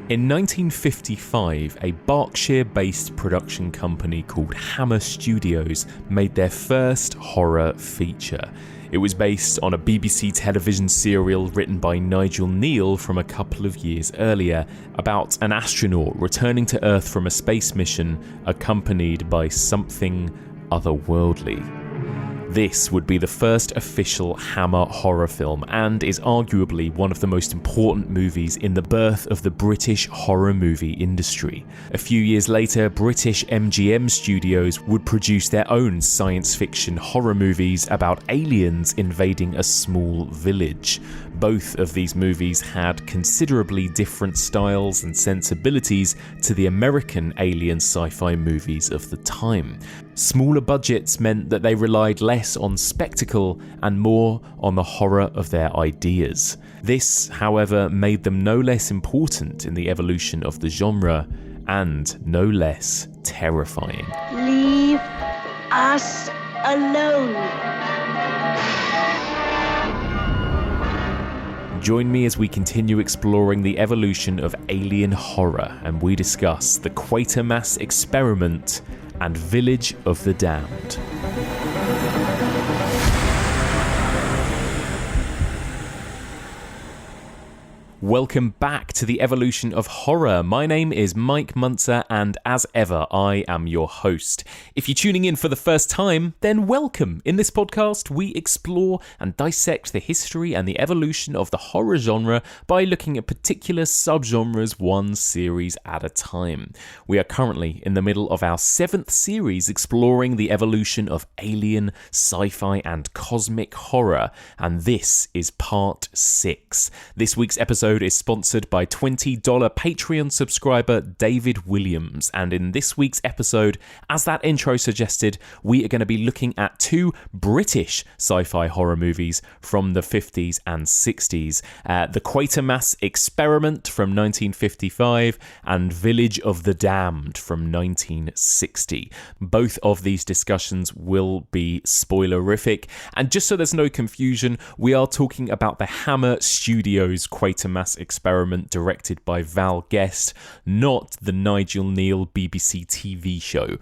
In 1955, a Berkshire-based production company called Hammer Studios made their first horror feature. It was based on a BBC television serial written by Nigel Neal from a couple of years earlier about an astronaut returning to Earth from a space mission accompanied by something otherworldly. This would be the first official Hammer horror film and is arguably one of the most important movies in the birth of the British horror movie industry. A few years later, British MGM Studios would produce their own science fiction horror movies about aliens invading a small village. Both of these movies had considerably different styles and sensibilities to the American alien sci-fi movies of the time. Smaller budgets meant that they relied less on spectacle and more on the horror of their ideas. This, however, made them no less important in the evolution of the genre and no less terrifying. Leave us alone. Join me as we continue exploring the evolution of alien horror and we discuss the Quatermass Experiment and Village of the Damned. Welcome back to the evolution of horror. My name is Mike Munzer and as ever, I am your host. If you're tuning in for the first time, then welcome. In this podcast, we explore and dissect the history and the evolution of the horror genre by looking at particular subgenres one series at a time. We are currently in the middle of our 7th series exploring the evolution of alien, sci-fi and cosmic horror, and this is part 6. This week's episode is sponsored by $20 Patreon subscriber David Williams, and in this week's episode, as that intro suggested, we are going to be looking at 2 British sci-fi horror movies from the 50s and 60s, the Quatermass Experiment from 1955 and Village of the Damned from 1960. Both of these discussions will be spoilerific, and just so there's no confusion, we are talking about the Hammer Studios Quatermass Experiment directed by Val Guest, not the Nigel Neal BBC TV show.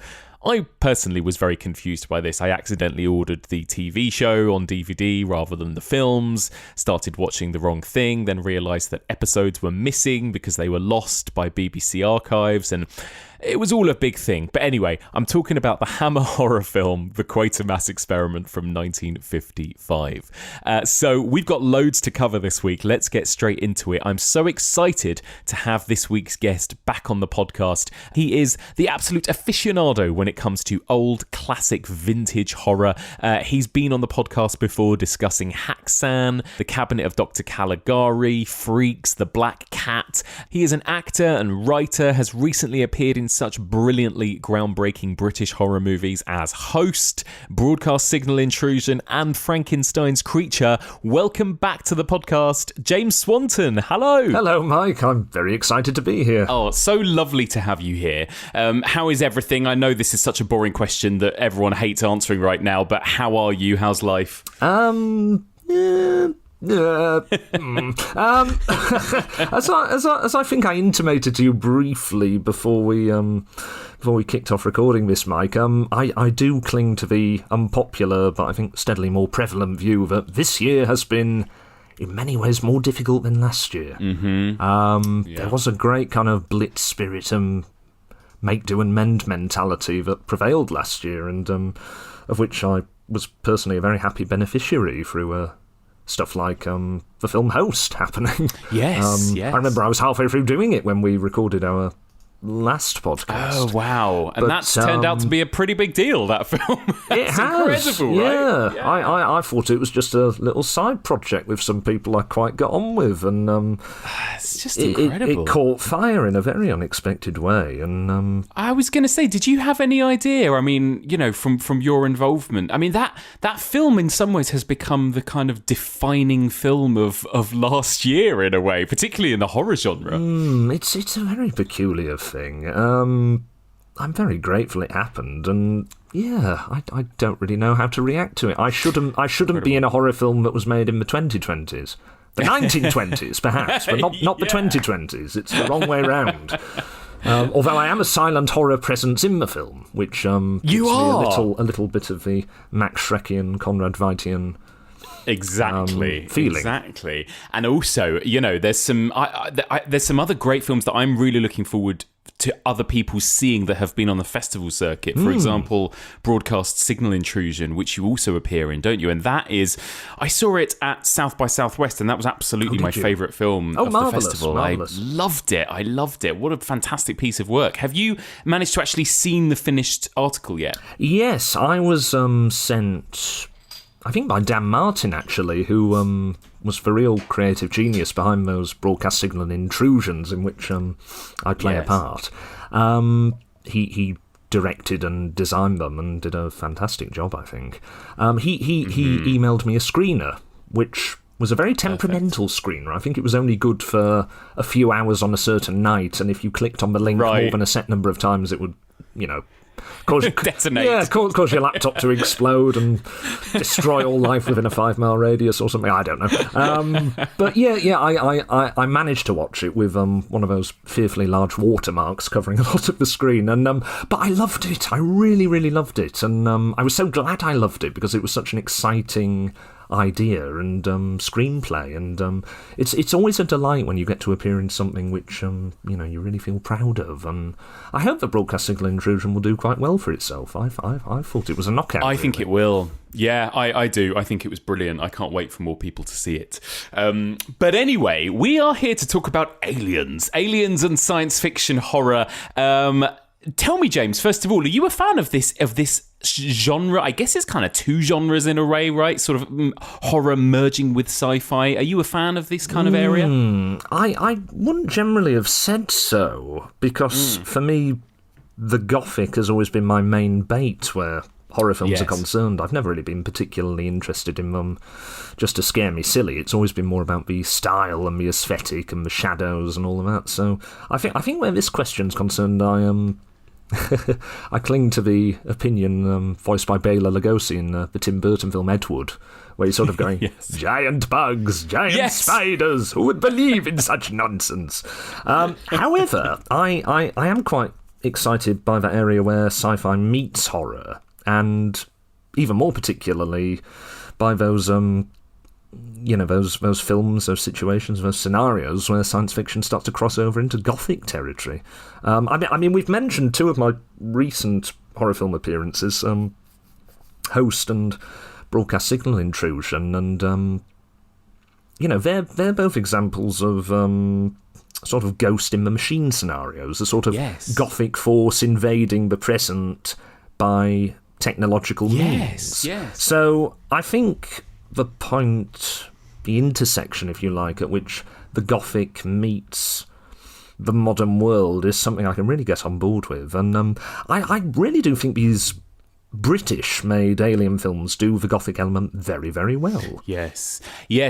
I personally was very confused by this. I accidentally ordered the TV show on DVD rather than the films, started watching the wrong thing, then realised that episodes were missing because they were lost by BBC archives, and it was all a big thing. But anyway, I'm talking about the Hammer horror film, The Quatermass Experiment from 1955. So we've got loads to cover this week. Let's get straight into it. I'm so excited to have this week's guest back on the podcast. He is the absolute aficionado when it comes to old, classic, vintage horror. He's been on the podcast before discussing Haxan, The Cabinet of Dr. Caligari, Freaks, The Black Cat. He is an actor and writer, has recently appeared in such brilliantly groundbreaking British horror movies as Host, Broadcast Signal Intrusion, and Frankenstein's Creature. Welcome back to the podcast, James Swanton. Hello. Hello, Mike. I'm very excited to be here. Oh, it's so lovely to have you here. How is everything? I know this is such a boring question that everyone hates answering right now, but how are you? How's life? As I think I intimated to you briefly before we kicked off recording this, Mike, I do cling to the unpopular but I think steadily more prevalent view that this year has been in many ways more difficult than last year. There was a great kind of blitz spirit and make do and mend mentality that prevailed last year, and of which I was personally a very happy beneficiary through stuff like the film Host happening. Yes. I remember I was halfway through doing it when we recorded our last podcast. Oh, wow. And that's turned out to be a pretty big deal, that film. It has. Incredible, yeah. right? Yeah. I thought it was just a little side project with some people I quite got on with, and it's just incredible. It caught fire in a very unexpected way, and I was going to say, did you have any idea? I mean, you know, from your involvement, I mean, that film in some ways has become the kind of defining film of last year in a way, particularly in the horror genre. It's a very peculiar thing. I'm very grateful it happened, and yeah, I don't really know how to react to it. I shouldn't be in a horror film that was made in the 2020s. The 1920s, perhaps, but not the 2020s. It's the wrong way round. Although I am a silent horror presence in the film, which gives me a little bit of the Max Schreckian, Conrad Veidt-ian feeling. Exactly. And also, there's some other great films that I'm really looking forward to other people seeing that have been on the festival circuit. For example, Broadcast Signal Intrusion, which you also appear in, don't you? And that is, I saw it at South by Southwest, and that was absolutely my favourite film of the festival. Marvellous. I loved it. What a fantastic piece of work. Have you managed to actually seen the finished article yet? Yes, I was sent, I think by Dan Martin, actually, who was the real creative genius behind those Broadcast Signal Intrusions in which I play a part. He directed and designed them and did a fantastic job, I think. He emailed me a screener, which was a very temperamental screener. I think it was only good for a few hours on a certain night, and if you clicked on the link more than a set number of times, it would, detonate. Yeah, cause your laptop to explode and destroy all life within a 5-mile radius or something. I don't know. But I managed to watch it with one of those fearfully large watermarks covering a lot of the screen. And but I loved it. I really, really loved it. And I was so glad I loved it because it was such an exciting idea and screenplay, and it's always a delight when you get to appear in something which you really feel proud of, and I hope the Broadcast Signal Intrusion will do quite well for itself. I thought it was a knockout. I think it will. Yeah, I do. I think it was brilliant. I can't wait for more people to see it. But anyway, we are here to talk about aliens and science fiction horror. Tell me, James, first of all, are you a fan of this genre? I guess it's kind of two genres in a way, right? Sort of horror merging with sci-fi. Are you a fan of this kind of area? I wouldn't generally have said so, because for me, the Gothic has always been my main bait where horror films are concerned. I've never really been particularly interested in them just to scare me silly. It's always been more about the style and the aesthetic and the shadows and all of that. So I think where this question's concerned, I cling to the opinion voiced by Bela Lugosi in the Tim Burton film Ed Wood, where he's sort of going, giant bugs, giant spiders, who would believe in such nonsense? However, I am quite excited by that area where sci-fi meets horror, and even more particularly by those those films, those situations, those scenarios where science fiction starts to cross over into Gothic territory. I mean, we've mentioned two of my recent horror film appearances, Host and Broadcast Signal Intrusion, and they're both examples of sort of Ghost in the Machine scenarios, a sort of Gothic force invading the present by technological means. Yes. So I think the point, the intersection, if you like, at which the Gothic meets the modern world is something I can really get on board with. And I really do think these British-made alien films do the Gothic element very, very well. Yes,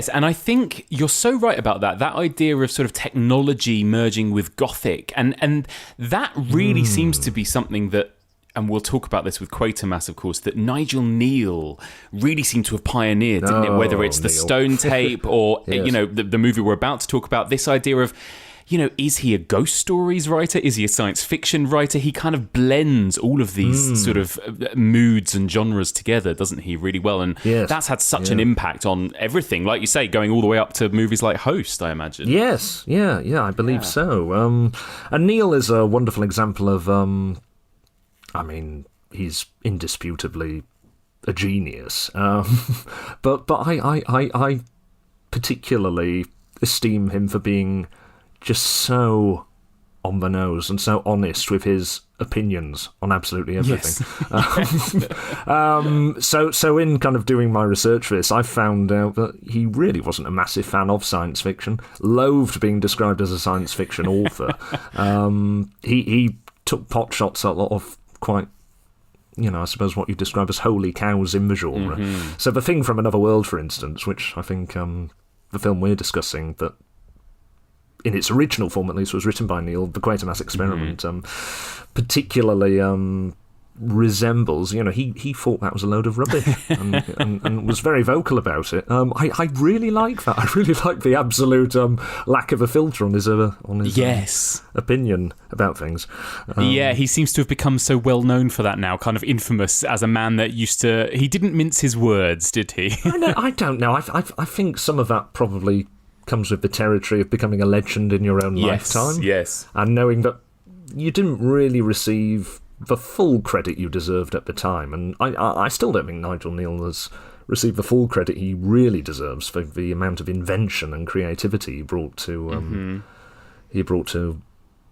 and I think you're so right about that idea of sort of technology merging with Gothic, and that really seems to be something that, and we'll talk about this with Quatermass, of course, that Nigel Neal really seemed to have pioneered, didn't it? Whether it's the Stone Tape or, the movie we're about to talk about, this idea of, is he a ghost stories writer? Is he a science fiction writer? He kind of blends all of these sort of moods and genres together, doesn't he, really well? And that's had such an impact on everything, like you say, going all the way up to movies like Host, I imagine. Yes, I believe so. And Neal is a wonderful example of... I mean, he's indisputably a genius, but I particularly esteem him for being just so on the nose and so honest with his opinions on absolutely everything. So in kind of doing my research for this, I found out that he really wasn't a massive fan of science fiction, loathed being described as a science fiction author. He took pot shots at a lot of quite, I suppose what you describe as holy cows in the genre. So The Thing from Another World, for instance, which I think the film we're discussing, that in its original form at least was written by Neal, the Quatermass Experiment, particularly resembles, he thought that was a load of rubbish and was very vocal about it. I really like that. I really like the absolute lack of a filter on his yes. Opinion about things. Yeah, he seems to have become so well known for that now, kind of infamous as a man that he didn't mince his words, did he? I don't know. I think some of that probably comes with the territory of becoming a legend in your own lifetime. Yes. And knowing that you didn't really receive the full credit you deserved at the time. And I still don't think Nigel Kneale has received the full credit he really deserves for the amount of invention and creativity he brought to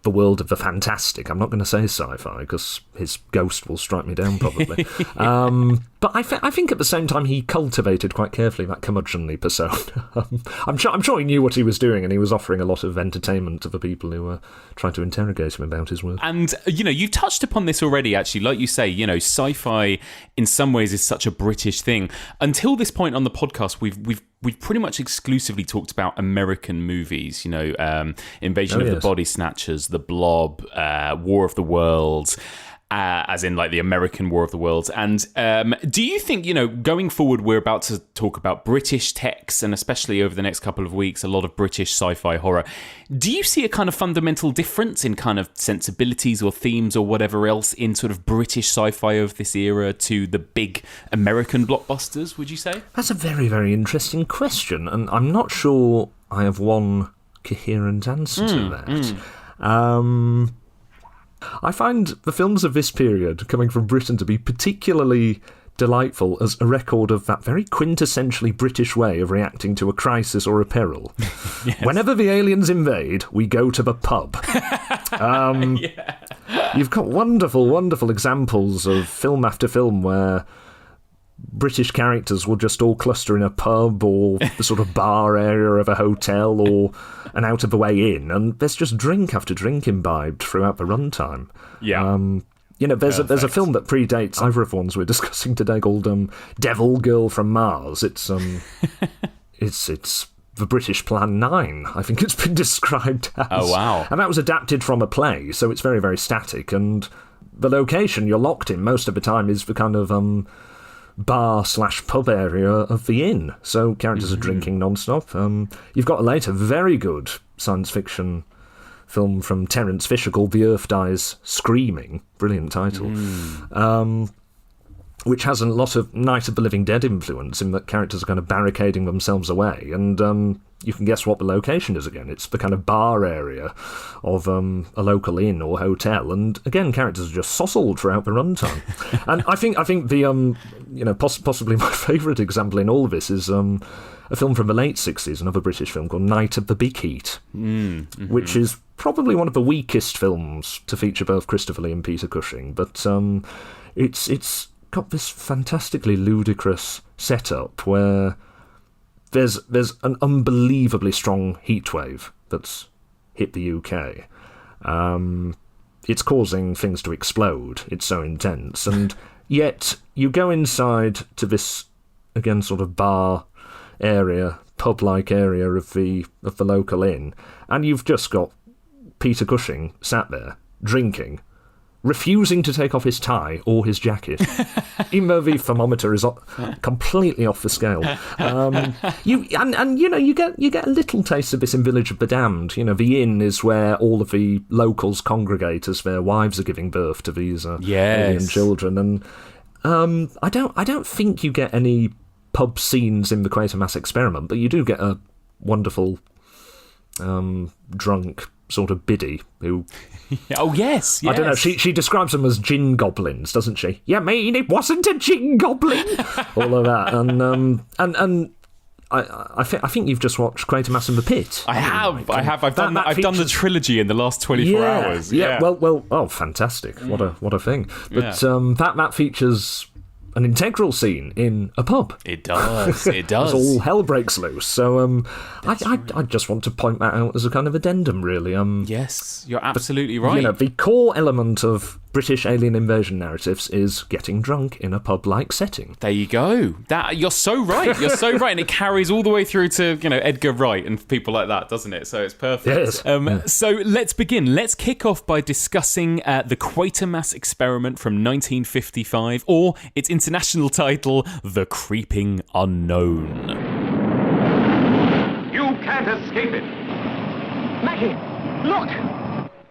the world of the fantastic. I'm not going to say sci-fi because his ghost will strike me down probably. But I think at the same time he cultivated quite carefully that curmudgeonly persona. I'm sure he knew what he was doing, and he was offering a lot of entertainment to the people who were trying to interrogate him about his work. And, you touched upon this already, actually. Like you say, sci-fi in some ways is such a British thing. Until this point on the podcast, we've pretty much exclusively talked about American movies, Invasion of the Body Snatchers, The Blob, War of the Worlds, as in like the American War of the Worlds. And do you think, going forward, we're about to talk about British texts, and especially over the next couple of weeks, a lot of British sci-fi horror. Do you see a kind of fundamental difference in kind of sensibilities or themes or whatever else in sort of British sci-fi of this era to the big American blockbusters, would you say? That's a very, very interesting question, and I'm not sure I have one coherent answer to that. I find the films of this period coming from Britain to be particularly delightful as a record of that very quintessentially British way of reacting to a crisis or a peril. Yes. Whenever the aliens invade, we go to the pub. You've got wonderful, wonderful examples of film after film where British characters will just all cluster in a pub or the sort of bar area of a hotel or an out-of-the-way inn, and there's just drink after drink imbibed throughout the runtime. Yeah. There's a film that predates either of the ones we're discussing today called Devil Girl from Mars. It's it's the British Plan 9, I think it's been described as. Oh, wow. And that was adapted from a play, so it's very, very static, and the location you're locked in most of the time is the kind of bar/pub area of the inn, so characters are drinking non-stop. You've got a later very good science fiction film from Terence Fisher called The Earth Dies Screaming, brilliant title, which has a lot of Night of the Living Dead influence in that characters are kind of barricading themselves away, and you can guess what the location is again. It's the kind of bar area of a local inn or hotel, and again, characters are just sossled throughout the runtime. And I think the possibly my favourite example in all of this is a film from the late 60s, another British film called Night of the Big Heat, which is probably one of the weakest films to feature both Christopher Lee and Peter Cushing, but it's got this fantastically ludicrous setup where there's an unbelievably strong heatwave that's hit the UK. It's causing things to explode. It's so intense. And yet you go inside to this, again, sort of bar area, pub-like area of the local inn, and you've just got Peter Cushing sat there, drinking, refusing to take off his tie or his jacket, even though the thermometer is completely off the scale. You get a little taste of this in Village of the Damned. The inn is where all of the locals congregate as their wives are giving birth to these alien children. And I don't think you get any pub scenes in the Quatermass Experiment, but you do get a wonderful drunk sort of biddy who... Oh, yes. I don't know, she describes them as gin goblins, doesn't she? You mean it wasn't a gin goblin? All of that. And I think you've just watched Quatermass in the Pit. I have. I've done the trilogy in the last 24 hours. Yeah. Well, fantastic. What a thing. But that features an integral scene in a pub. It does. It does. As all hell breaks loose. So I just want to point that out as a kind of addendum, really. Yes, you're absolutely right. The core element of British alien invasion narratives is getting drunk in a pub-like setting. There you go. You're so right. You're so right. And it carries all the way through to, Edgar Wright and people like that, doesn't it? So it's perfect. Yes. So let's begin. Let's kick off by discussing the Quatermass Experiment from 1955, or its international title, The Creeping Unknown. You can't escape it. Maggie, look!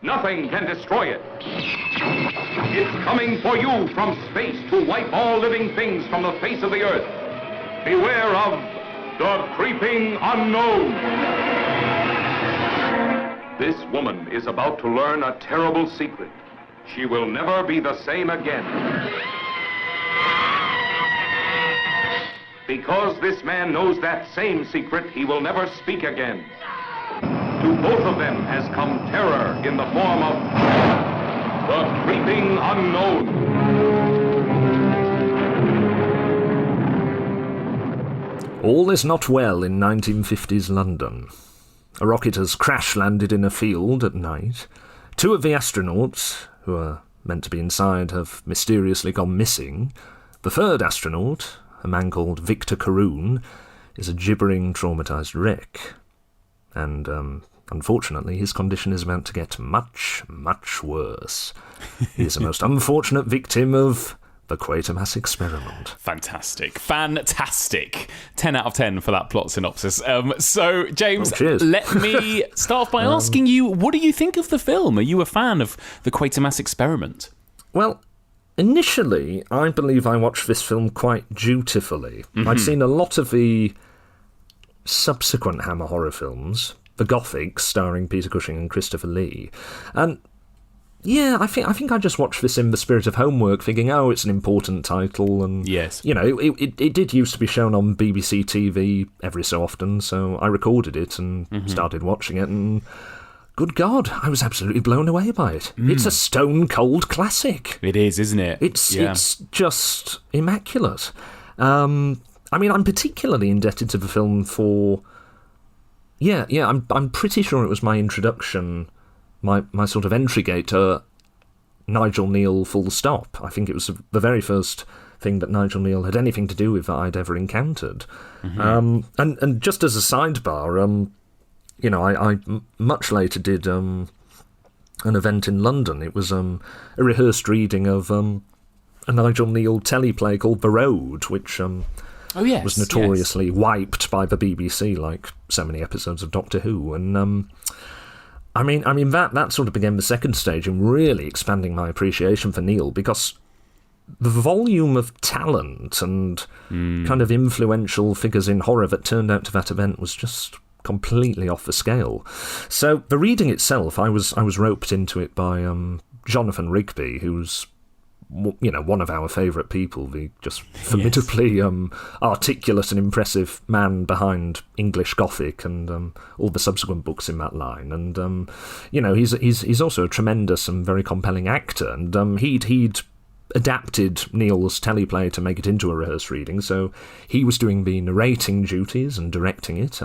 Nothing can destroy it. It's coming for you from space to wipe all living things from the face of the earth. Beware of the creeping unknown. This woman is about to learn a terrible secret. She will never be the same again. Because this man knows that same secret, he will never speak again. To both of them has come terror in the form of the creeping unknown. All is not well in 1950s London. A rocket has crash-landed in a field at night. 2 of the astronauts, who are meant to be inside, have mysteriously gone missing. The 3rd astronaut, a man called Victor Caroon, is a gibbering, traumatised wreck. And, unfortunately, his condition is about to get much, much worse. He is a most unfortunate victim of the Quatermass Experiment. Fantastic. 10 out of 10 for that plot synopsis. So, James, cheers. let me start off by asking you, what do you think of the film? Are you a fan of the Quatermass Experiment? Well, initially, I believe I watched this film quite dutifully. I'd seen a lot of the subsequent Hammer horror films, the Gothic, starring Peter Cushing and Christopher Lee, and yeah, I think I just watched this in the spirit of homework, thinking, oh, it's an important title, and yes, it did used to be shown on BBC TV every so often, so I recorded it and started watching it, and good God, I was absolutely blown away by it. It's a stone cold classic. It is, isn't it? It's just immaculate. I mean, I'm particularly indebted to the film for... I'm pretty sure it was my introduction, my sort of entry gate to Nigel Neal full stop. I think it was the very first thing that Nigel Neal had anything to do with that I'd ever encountered. And just as a sidebar, I much later did an event in London. It was a rehearsed reading of a Nigel Neal teleplay called The Road, which... was notoriously wiped by the BBC, like so many episodes of Doctor Who, and I mean that sort of became the second stage in really expanding my appreciation for Neal, because the volume of talent and kind of influential figures in horror that turned out to that event was just completely off the scale. So the reading itself, I was roped into it by Jonathan Rigby, who's one of our favourite people, the just formidably articulate and impressive man behind English Gothic and all the subsequent books in that line. And he's also a tremendous and very compelling actor. And he'd adapted Neal's teleplay to make it into a rehearsed reading, so he was doing the narrating duties and directing it.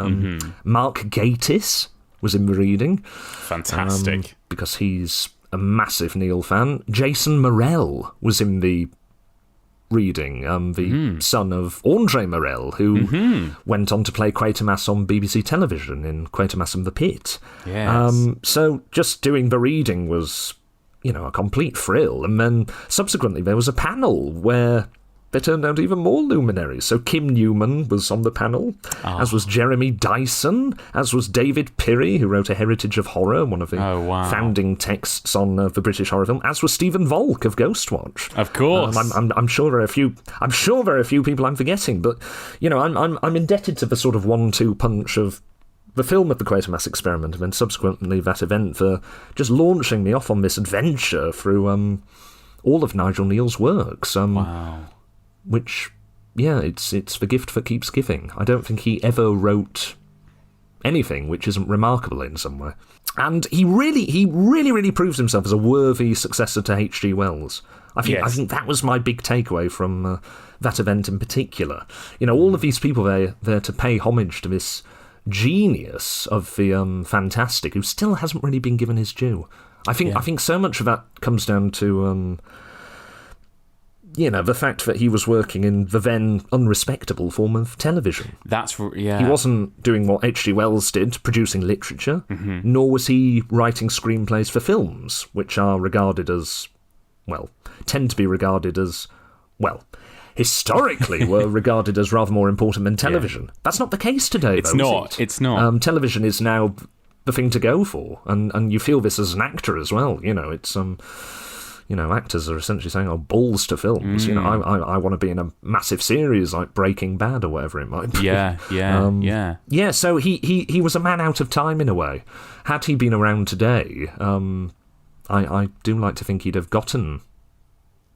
Mark Gatiss was in the reading. Fantastic. Because he's a massive Neal fan. Jason Morell was in the reading, the son of Andre Morell, who went on to play Quatermass on BBC television in Quatermass and the Pit. Yes. So just doing the reading was, a complete thrill. And then subsequently there was a panel where there turned out even more luminaries. So Kim Newman was on the panel, as was Jeremy Dyson, as was David Pirrie, who wrote A Heritage of Horror, one of the founding texts on the British horror film, as was Stephen Volk of Ghostwatch. Of course. I'm sure there are a few people I'm forgetting, but I'm indebted to the sort of 1-2 punch of the film of the Quatermass Experiment, and then subsequently that event, for just launching me off on this adventure through all of Nigel Neal's works. Wow. Which, it's the gift that keeps giving. I don't think he ever wrote anything which isn't remarkable in some way. And he really proves himself as a worthy successor to H.G. Wells. I think that was my big takeaway from that event in particular. All of these people there to pay homage to this genius of the fantastic who still hasn't really been given his due. I think so much of that comes down to the fact that he was working in the then unrespectable form of television. He wasn't doing what H.G. Wells did, producing literature, nor was he writing screenplays for films, which are regarded as, tend to be regarded as, historically were regarded as rather more important than television. Yeah. That's not the case today, It's not. Television is now the thing to go for, and you feel this as an actor as well. It's actors are essentially saying, balls to films. I want to be in a massive series like Breaking Bad or whatever it might be. Yeah, so he was a man out of time in a way. Had he been around today, I do like to think he'd have gotten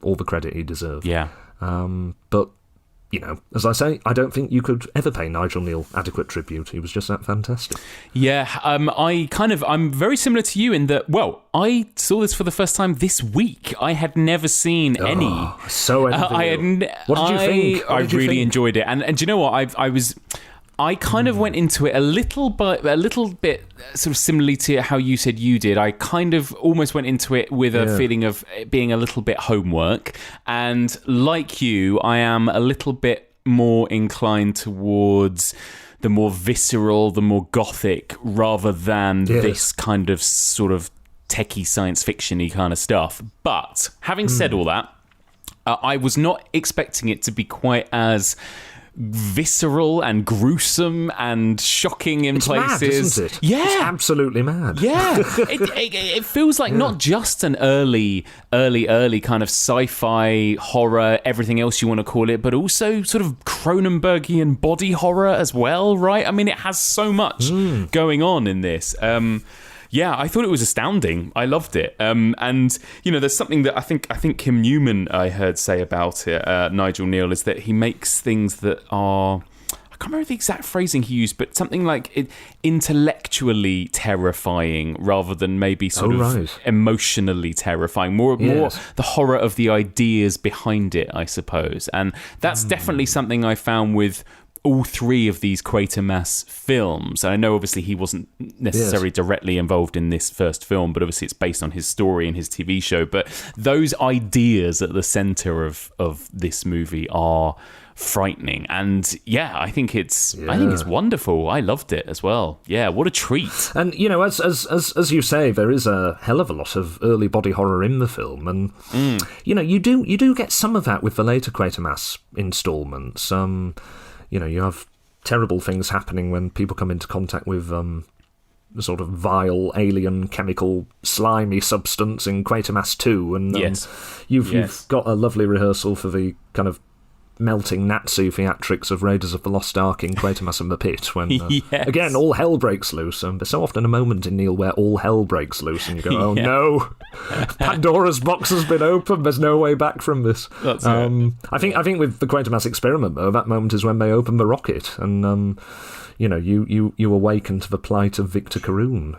all the credit he deserved. Yeah. But, as I say, I don't think you could ever pay Nigel Kneale adequate tribute. He was just that fantastic. Yeah, I'm very similar to you in that, I saw this for the first time this week. I had never seen any. So envious. What did you think? I really enjoyed it. And do you know what? I kind of went into it a little bit sort of similarly to how you said you did. I kind of almost went into it with a feeling of it being a little bit homework. And like you, I am a little bit more inclined towards the more visceral, the more gothic, rather than this kind of sort of techie science fiction-y kind of stuff. But having said all that, I was not expecting it to be quite as visceral and gruesome and shocking in places. Mad, isn't it? Yeah, it's absolutely mad. Yeah, it feels like not just an early kind of sci-fi horror, everything else you want to call it, but also sort of Cronenbergian body horror as well, right? I mean, it has so much going on in this. Yeah, I thought it was astounding. I loved it. And, there's something that I think Kim Newman, I heard say about it, Nigel Kneale, is that he makes things that are, I can't remember the exact phrasing he used, but something like intellectually terrifying rather than maybe sort of emotionally terrifying. More the horror of the ideas behind it, I suppose. And that's definitely something I found with all three of these Quatermass films. And I know obviously he wasn't necessarily directly involved in this first film, but obviously it's based on his story and his TV show. But those ideas at the centre of this movie are frightening. And I think it's wonderful. I loved it as well. Yeah, what a treat. And as you say, there is a hell of a lot of early body horror in the film, and you do get some of that with the later Quatermass installments. You have terrible things happening when people come into contact with sort of vile, alien, chemical, slimy substance in Quatermass 2, and you've got a lovely rehearsal for the kind of melting Nazi theatrics of Raiders of the Lost Ark in Quatermass and the Pit, when, again, all hell breaks loose. There's so often a moment in Kneale where all hell breaks loose, and you go, no, Pandora's box has been opened, there's no way back from this. That's it. I think with the Quatermass Experiment, though, that moment is when they open the rocket, and, you awaken to the plight of Victor Caroon.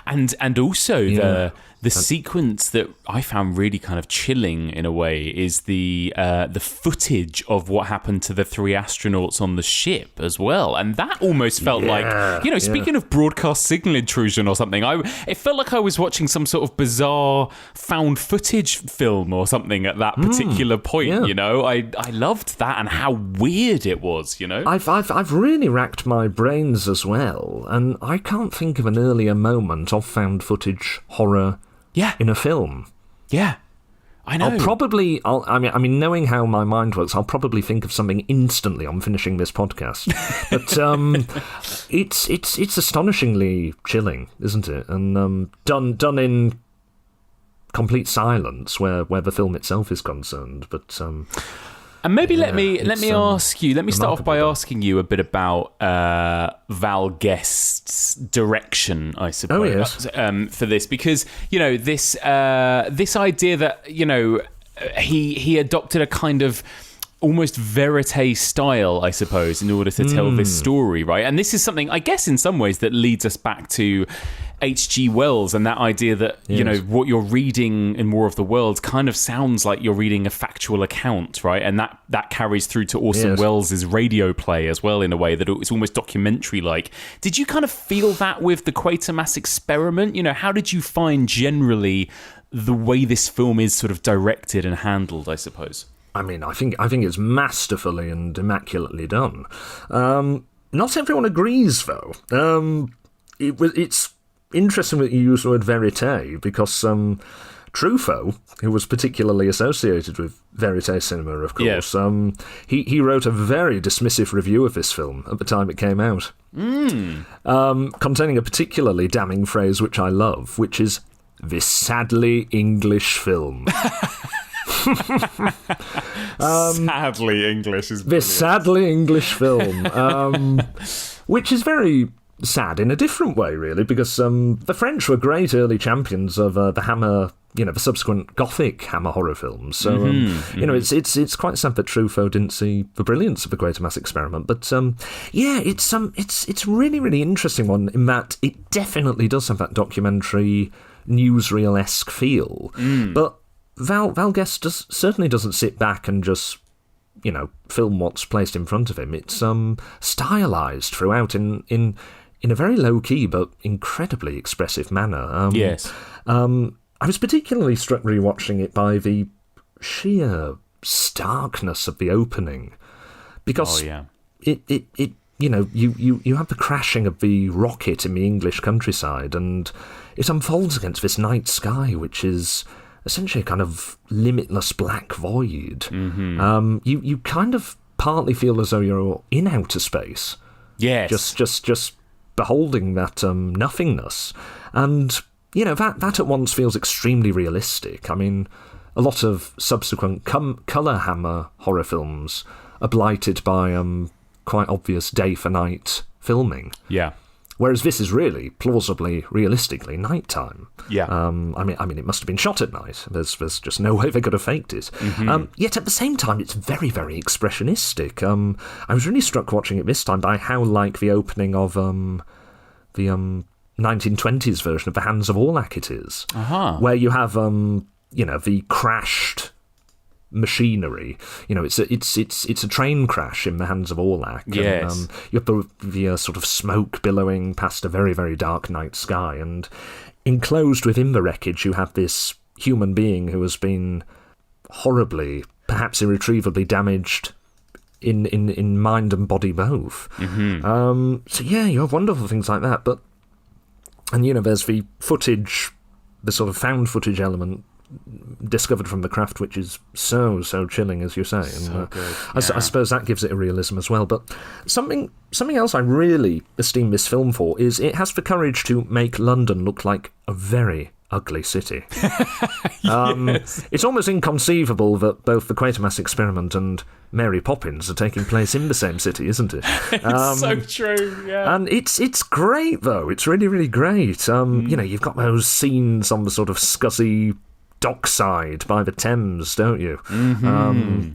And also the sequence that I found really kind of chilling in a way is the footage of what happened to the three astronauts on the ship as well, and that almost felt like speaking of broadcast signal intrusion or something, it felt like I was watching some sort of bizarre found footage film or something at that particular point. I loved that and how weird it was. I've really racked my brains as well, and I can't think of an earlier moment of found footage horror in a film. Yeah, I know. I mean, knowing how my mind works, I'll probably think of something instantly on finishing this podcast. But it's astonishingly chilling, isn't it? And done in complete silence, where the film itself is concerned. But and maybe let me ask you. Let me start off by asking you a bit about Val Guest's direction, I suppose, for this, because this idea that he adopted a kind of almost verite style, I suppose, in order to tell this story, right? And this is something, I guess, in some ways that leads us back to H.G. Wells and that idea that, you know, what you're reading in War of the Worlds kind of sounds like you're reading a factual account, right? And that carries through to Orson Welles' radio play as well, in a way that it's almost documentary-like. Did you kind of feel that with the Quatermass Experiment? You know, how did you find generally the way this film is sort of directed and handled, I suppose? I mean, I think it's masterfully and immaculately done. Not everyone agrees, though. It's interesting that you use the word verite, because Truffaut, who was particularly associated with verite cinema, of course, he wrote a very dismissive review of this film at the time it came out, containing a particularly damning phrase which I love, which is, "this sadly English film." Sadly English is brilliant. This sadly English film, which is very sad in a different way, really, because the French were great early champions of the Hammer, you know, the subsequent Gothic Hammer horror films. So, you know, it's quite sad that Truffaut didn't see the brilliance of the Quatermass Experiment. But it's really, really interesting one in that it definitely does have that documentary newsreel-esque feel, but Val Guest certainly doesn't sit back and just, you know, film what's placed in front of him. It's stylized throughout in a very low key but incredibly expressive manner. I was particularly struck rewatching it by the sheer starkness of the opening, because it you know, you have the crashing of the rocket in the English countryside, and it unfolds against this night sky, which is essentially a kind of limitless black void. You kind of partly feel as though you're in outer space. Yes. Just beholding that nothingness. And, you know, that at once feels extremely realistic. I mean, a lot of subsequent colour hammer horror films are blighted by quite obvious day-for-night filming. Yeah. Whereas this is really, plausibly, realistically, nighttime. Yeah. I mean, it must have been shot at night. There's just no way they could have faked it. Yet at the same time, it's very, very expressionistic. I was really struck watching it this time by how like the opening of the 1920s version of The Hands of Orlac it is, where you have you know, the crashed machinery. You know, it's a train crash in The Hands of Orlac. Yes. And, you have the sort of smoke billowing past a very, very dark night sky, and enclosed within the wreckage you have this human being who has been horribly, perhaps irretrievably damaged in mind and body both. So yeah, you have wonderful things like that, and you know, there's the footage, the sort of found footage element discovered from the craft, which is so chilling, as you say, and so good. I suppose that gives it a realism as well. But something else I really esteem this film for is it has the courage to make London look like a very ugly city. It's almost inconceivable that both the Quatermass Experiment and Mary Poppins are taking place in the same city, isn't it? It's so true, yeah. And it's great, though. It's really, really great. You know, you've got those scenes on the sort of scuzzy dockside by the Thames, don't you?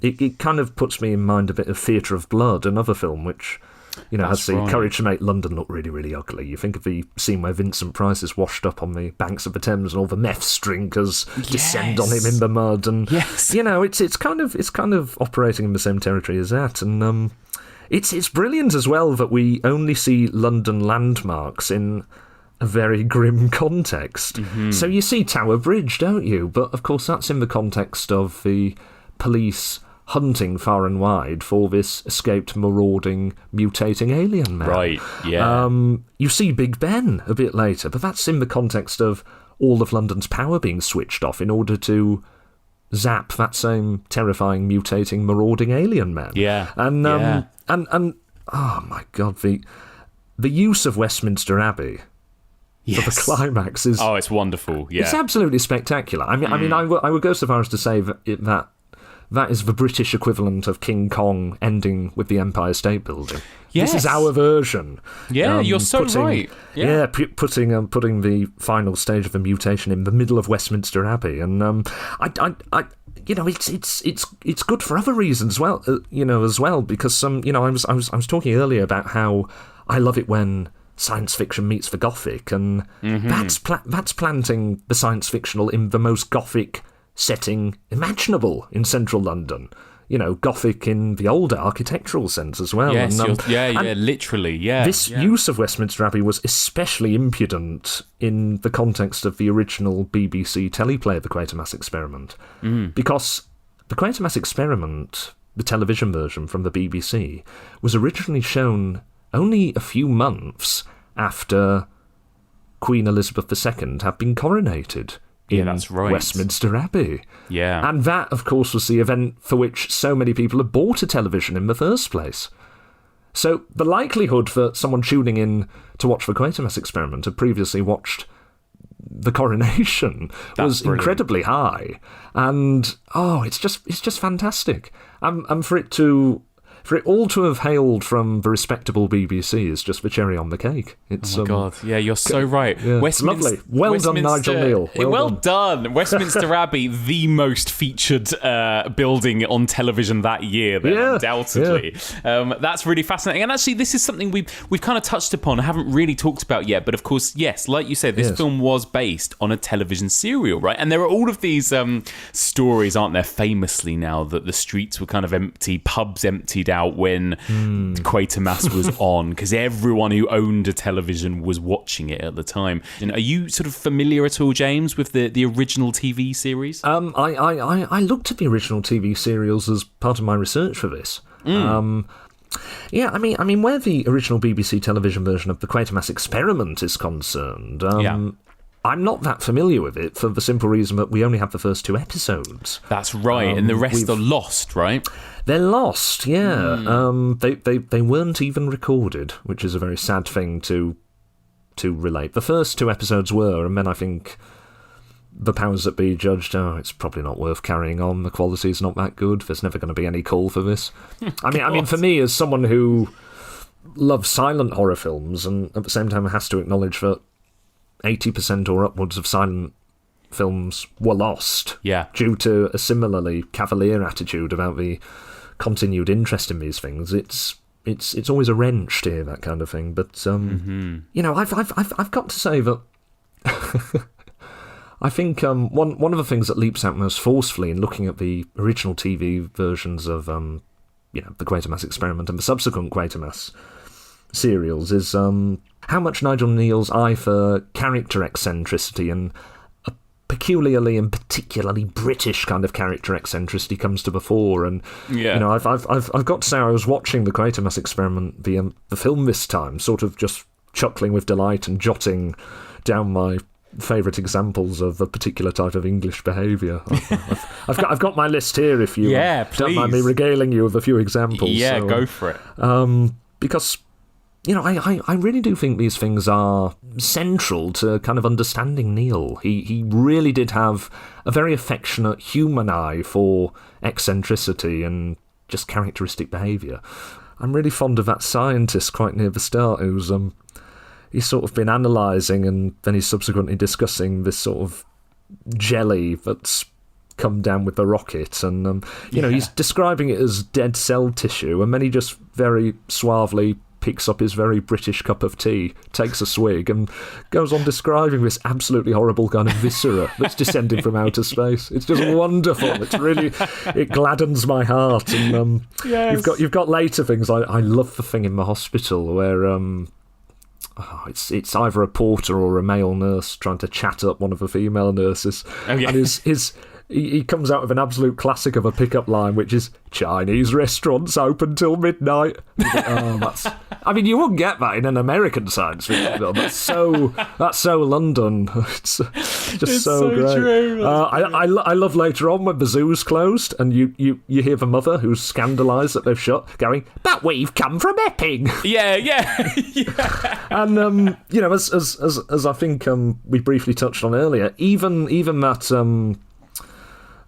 It kind of puts me in mind a bit of Theatre of Blood, another film which, you know, has the courage to make London look really, really ugly. You think of the scene where Vincent Price is washed up on the banks of the Thames and all the meth drinkers descend on him in the mud, and you know, it's kind of operating in the same territory as that, and it's brilliant as well that we only see London landmarks in a very grim context. So you see Tower Bridge, don't you? But of course that's in the context of the police hunting far and wide for this escaped, marauding, mutating alien man. Right, yeah. You see Big Ben a bit later, but that's in the context of all of London's power being switched off in order to zap that same terrifying, mutating, marauding alien man. Yeah. And oh my God, the use of Westminster Abbey for the climax is... Oh, it's wonderful, yeah. It's absolutely spectacular. I mean, I would go so far as to say that is the British equivalent of King Kong ending with the Empire State Building. Yes. This is our version. Yeah, you're so right. Yeah, putting the final stage of the mutation in the middle of Westminster Abbey, and I you know, it's good for other reasons, as well, because I was talking earlier about how I love it when science fiction meets the Gothic, and that's planting the science fictional in the most Gothic setting imaginable in central London. You know, Gothic in the older architectural sense as well. Yes, and, literally, yeah. This use of Westminster Abbey was especially impudent in the context of the original BBC teleplay, The Quatermass Experiment, because The Quatermass Experiment, the television version from the BBC, was originally shown only a few months after Queen Elizabeth II had been coronated in that's right. Westminster Abbey. Yeah. And that, of course, was the event for which so many people had bought a television in the first place. So the likelihood for someone tuning in to watch the Quatermass Experiment had previously watched the coronation was brilliant. Incredibly high. And, it's just fantastic. And for it all to have hailed from the respectable BBC is just the cherry on the cake. It's, oh my God, yeah, you're so right. Yeah, lovely. Well done, Nigel Neal. Well done. Westminster Abbey, the most featured building on television that year, then, undoubtedly. Yeah. That's really fascinating. And actually, this is something we've kind of touched upon, haven't really talked about yet. But of course, yes, like you said, this film was based on a television serial, right? And there are all of these stories, aren't there, famously now, that the streets were kind of empty, pubs emptied out when Quatermass was on, because everyone who owned a television was watching it at the time. And are you sort of familiar at all, James, with the original TV series? I looked at the original TV serials as part of my research for this. I mean, where the original BBC television version of the Quatermass Experiment is concerned, I'm not that familiar with it for the simple reason that we only have the first 2 episodes. That's right, and the rest are lost, right? They're lost, yeah. They weren't even recorded, which is a very sad thing to relate. The first 2 episodes were, and then I think the powers that be judged, it's probably not worth carrying on. The quality's not that good. There's never going to be any call for this. I mean, for me, as someone who loves silent horror films, and at the same time has to acknowledge that 80% or upwards of silent films were lost due to a similarly cavalier attitude about the continued interest in these things. It's always a wrench to hear that kind of thing. But you know, I've got to say that I think one of the things that leaps out most forcefully in looking at the original TV versions of the Quatermass Experiment and the subsequent Quatermass serials is how much Nigel Neal's eye for character eccentricity and a peculiarly and particularly British kind of character eccentricity comes to the fore. And you know, I've got to say, I was watching the Quatermass Experiment, the film this time, sort of just chuckling with delight and jotting down my favourite examples of a particular type of English behaviour. I've got my list here. If you don't mind me regaling you with a few examples. Yeah, so, go for it. Because, you know, I really do think these things are central to kind of understanding Neal. He really did have a very affectionate human eye for eccentricity and just characteristic behaviour. I'm really fond of that scientist quite near the start who's he's sort of been analysing and then he's subsequently discussing this sort of jelly that's come down with the rocket, and you know, he's describing it as dead cell tissue, and then he just very suavely picks up his very British cup of tea, takes a swig, and goes on describing this absolutely horrible kind of viscera that's descending from outer space. It's just wonderful. It's really, it gladdens my heart. And you've got later things. I love the thing in the hospital where it's either a porter or a male nurse trying to chat up one of the female nurses, and he comes out with an absolute classic of a pickup line, which is, Chinese restaurants open till midnight. I mean, you wouldn't get that in an American science fiction film. That's so London. It's so great. True. I love later on when the zoo's closed and you hear the mother, who's scandalised that they've shut, going, "But we've come from Epping." Yeah. And you know, as I think we briefly touched on earlier, even that.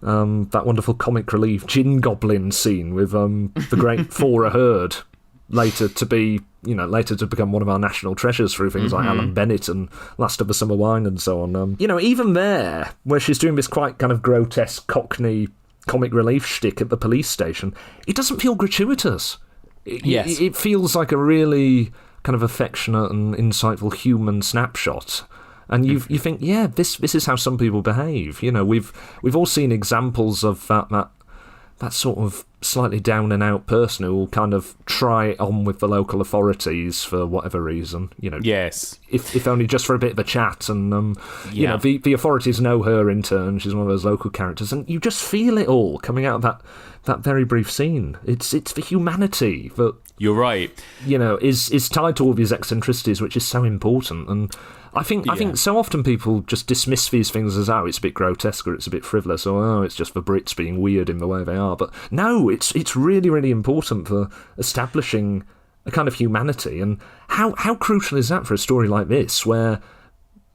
That wonderful comic relief gin goblin scene with the great Fora Hurd, later to become one of our national treasures through things like Alan Bennett and Last of the Summer Wine and so on. You know, even there, where she's doing this quite kind of grotesque Cockney comic relief shtick at the police station, it doesn't feel gratuitous. It feels like a really kind of affectionate and insightful human snapshot. And you think, yeah, this is how some people behave. You know, we've all seen examples of that sort of slightly down and out person who will kind of try it on with the local authorities for whatever reason. You know, yes, if only just for a bit of a chat. And you know, the authorities know her in turn. She's one of those local characters, and you just feel it all coming out of that very brief scene. It's the humanity that, you're right, you know, is tied to all these eccentricities, which is so important. And I think so often people just dismiss these things as, oh, it's a bit grotesque or it's a bit frivolous, or oh, it's just the Brits being weird in the way they are. But no, it's really, really important for establishing a kind of humanity. And how crucial is that for a story like this, where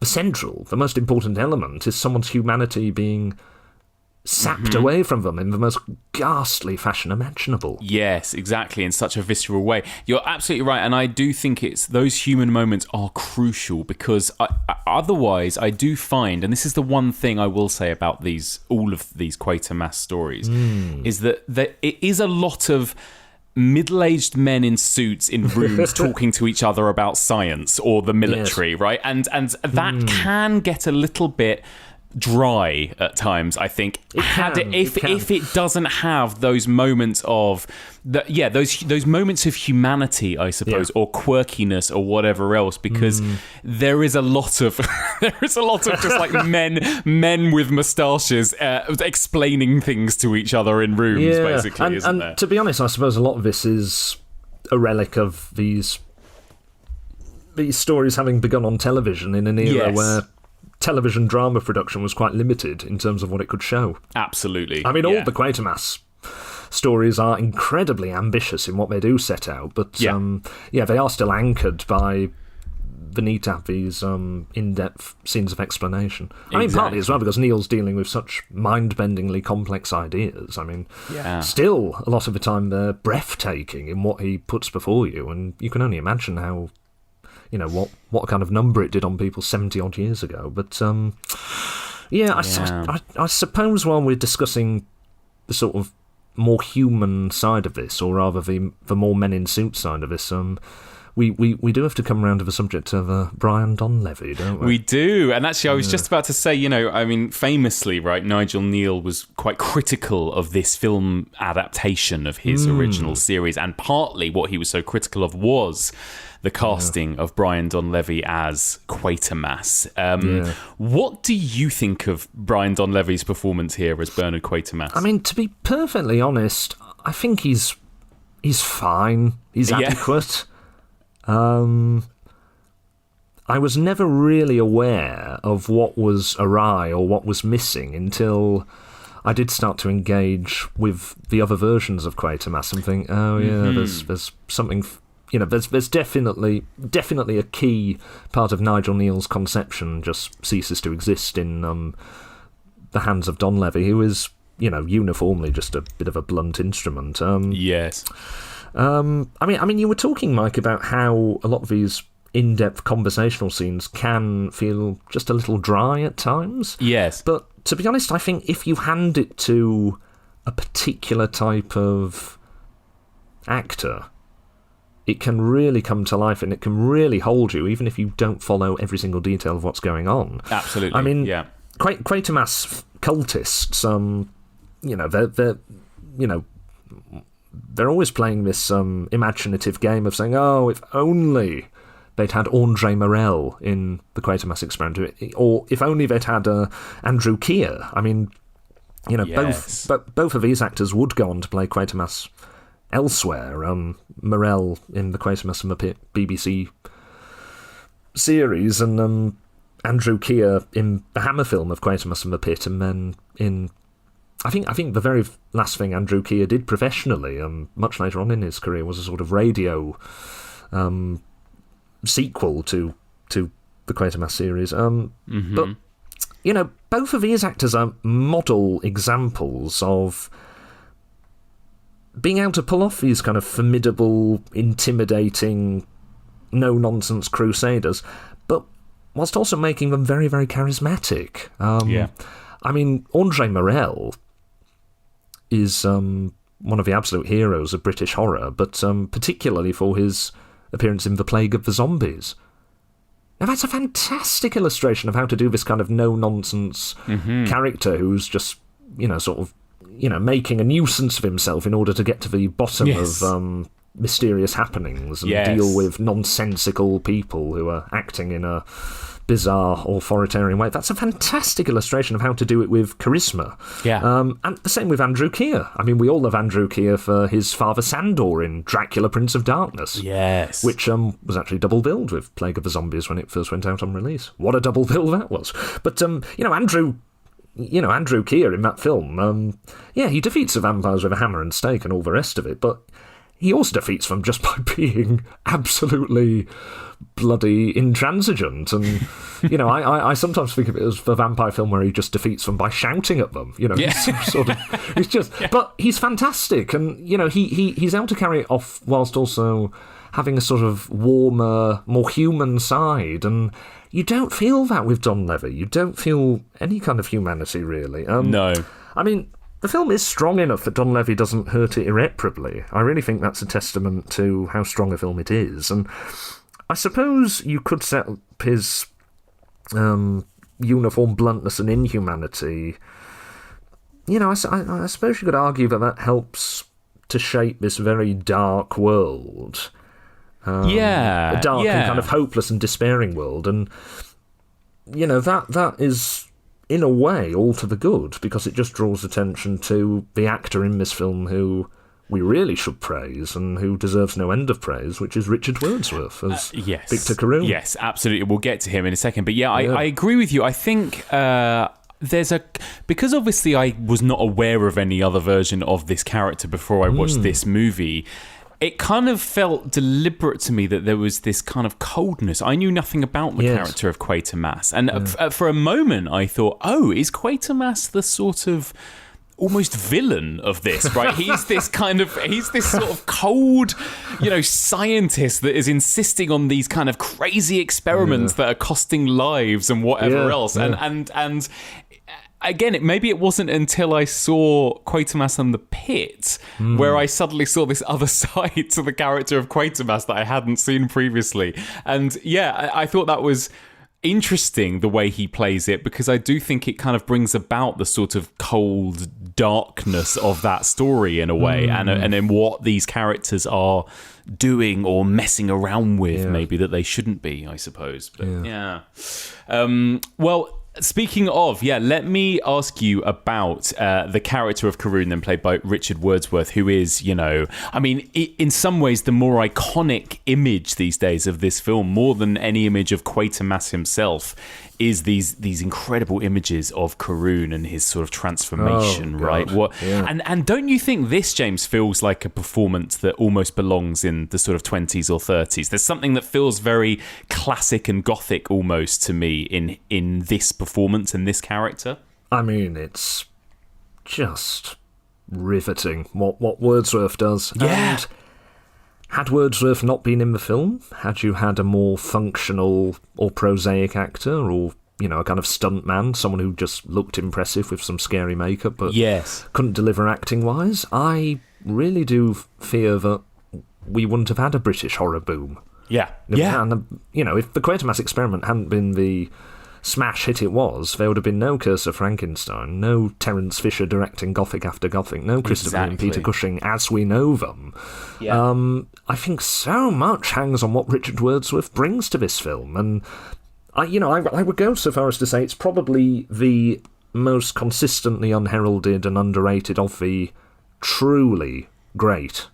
the most important element is someone's humanity being sapped away from them in the most ghastly fashion imaginable. Yes, exactly, in such a visceral way. You're absolutely right, and I do think it's those human moments are crucial, because otherwise I do find, and this is the one thing I will say about all of these Quatermass stories, is that it is a lot of middle-aged men in suits in rooms talking to each other about science or the military, yes. Right? And that can get a little bit dry at times, I think. If it doesn't have those moments of those moments of humanity, I suppose, or quirkiness or whatever else, because there is a lot of just like men with moustaches explaining things to each other in rooms, basically, isn't there? To be honest, I suppose a lot of this is a relic of these stories having begun on television in an era where television drama production was quite limited in terms of what it could show. All the Quatermass stories are incredibly ambitious in what they do set out, but they are still anchored by the need to have these in-depth scenes of explanation. I mean, partly as well because Neil's dealing with such mind-bendingly complex ideas. I mean, still, a lot of the time they're breathtaking in what he puts before you, and you can only imagine how, you know, what kind of number it did on people 70-odd years ago. But, I suppose while we're discussing the sort of more human side of this, or rather the more men-in-suit side of this, we do have to come around to the subject of Brian Donlevy, don't we? We do, and actually I was just about to say, you know, I mean, famously, right, Nigel Neal was quite critical of this film adaptation of his original series, and partly what he was so critical of was the casting of Brian Donlevy as Quatermass. What do you think of Brian Donlevy's performance here as Bernard Quatermass? I mean, to be perfectly honest, I think he's fine. He's adequate. I was never really aware of what was awry or what was missing until I did start to engage with the other versions of Quatermass and think, there's something. You know, there's definitely a key part of Nigel Neal's conception just ceases to exist in the hands of Donlevy, who is, you know, uniformly just a bit of a blunt instrument. Yes. I mean, you were talking, Mike, about how a lot of these in-depth conversational scenes can feel just a little dry at times. Yes. But to be honest, I think if you hand it to a particular type of actor, it can really come to life and it can really hold you, even if you don't follow every single detail of what's going on. Absolutely. I mean, Quatermass cultists, they're always playing this imaginative game of saying, oh, if only they'd had Andre Morel in the Quatermass Experiment, or if only they'd had Andrew Keir. I mean, you know, both of these actors would go on to play Quatermass elsewhere. Morel in the Quatermass and Muppet BBC series, and Andrew Keir in the Hammer film of Quatermass and Muppet, and then in I think the very last thing Andrew Keir did professionally, much later on in his career, was a sort of radio sequel to the Quatermass series. But you know, both of these actors are model examples of being able to pull off these kind of formidable, intimidating, no-nonsense crusaders, but whilst also making them very, very charismatic. I mean, Andre Morel is one of the absolute heroes of British horror, but particularly for his appearance in The Plague of the Zombies. Now, that's a fantastic illustration of how to do this kind of no-nonsense character who's just, sort of, making a nuisance of himself in order to get to the bottom of mysterious happenings and deal with nonsensical people who are acting in a bizarre authoritarian way. That's a fantastic illustration of how to do it with charisma. And the same with Andrew Keir. I mean, we all love Andrew Keir for his father Sandor in Dracula Prince of Darkness. Yes. Which was actually double billed with Plague of the Zombies when it first went out on release. What a double bill that was. But Andrew Keir in that film, he defeats the vampires with a hammer and stake and all the rest of it, but he also defeats them just by being absolutely bloody intransigent. And, I sometimes think of it as the vampire film where he just defeats them by shouting at them. He's just... But he's fantastic, and, he's able to carry it off whilst also having a sort of warmer, more human side, and you don't feel that with Don Levy. You don't feel any kind of humanity, really. No. I mean, the film is strong enough that Don Levy doesn't hurt it irreparably. I really think that's a testament to how strong a film it is. And I suppose you could set up his uniform bluntness and inhumanity. I suppose you could argue that helps to shape this very dark world. A dark and kind of hopeless and despairing world. And, that is, in a way, all to the good, because it just draws attention to the actor in this film who we really should praise and who deserves no end of praise, which is Richard Wordsworth as Victor Carroon. Yes, absolutely. We'll get to him in a second. But I agree with you. I think because obviously I was not aware of any other version of this character before I watched this movie, it kind of felt deliberate to me that there was this kind of coldness. I knew nothing about the character of Quatermass. And for a moment, I thought, is Quatermass the sort of almost villain of this, right? He's this sort of cold, scientist that is insisting on these kind of crazy experiments that are costing lives and whatever else. And again, maybe it wasn't until I saw Quatermass and the Pit where I suddenly saw this other side to the character of Quatermass that I hadn't seen previously. And I thought that was interesting, the way he plays it, because I do think it kind of brings about the sort of cold darkness of that story in a way, and then what these characters are doing or messing around with, maybe, that they shouldn't be, I suppose. But well, speaking of, let me ask you about the character of Carroon, then played by Richard Wordsworth, who is, in some ways the more iconic image these days of this film, more than any image of Quatermass himself, is these incredible images of Carroon and his sort of transformation, right? And don't you think this, James, feels like a performance that almost belongs in the sort of 20s or 30s? There's something that feels very classic and gothic almost to me in this performance and this character. I mean, it's just riveting what Wordsworth does. And had Wordsworth not been in the film, had you had a more functional or prosaic actor, or, a kind of stunt man, someone who just looked impressive with some scary makeup but couldn't deliver acting-wise, I really do fear that we wouldn't have had a British horror boom. And, if the Quatermass Experiment hadn't been the smash hit it was, there would have been no Curse of Frankenstein, no Terence Fisher directing Gothic after Gothic, no Christopher and Peter Cushing as we know them. I think so much hangs on what Richard Wordsworth brings to this film, and I would go so far as to say it's probably the most consistently unheralded and underrated of the truly great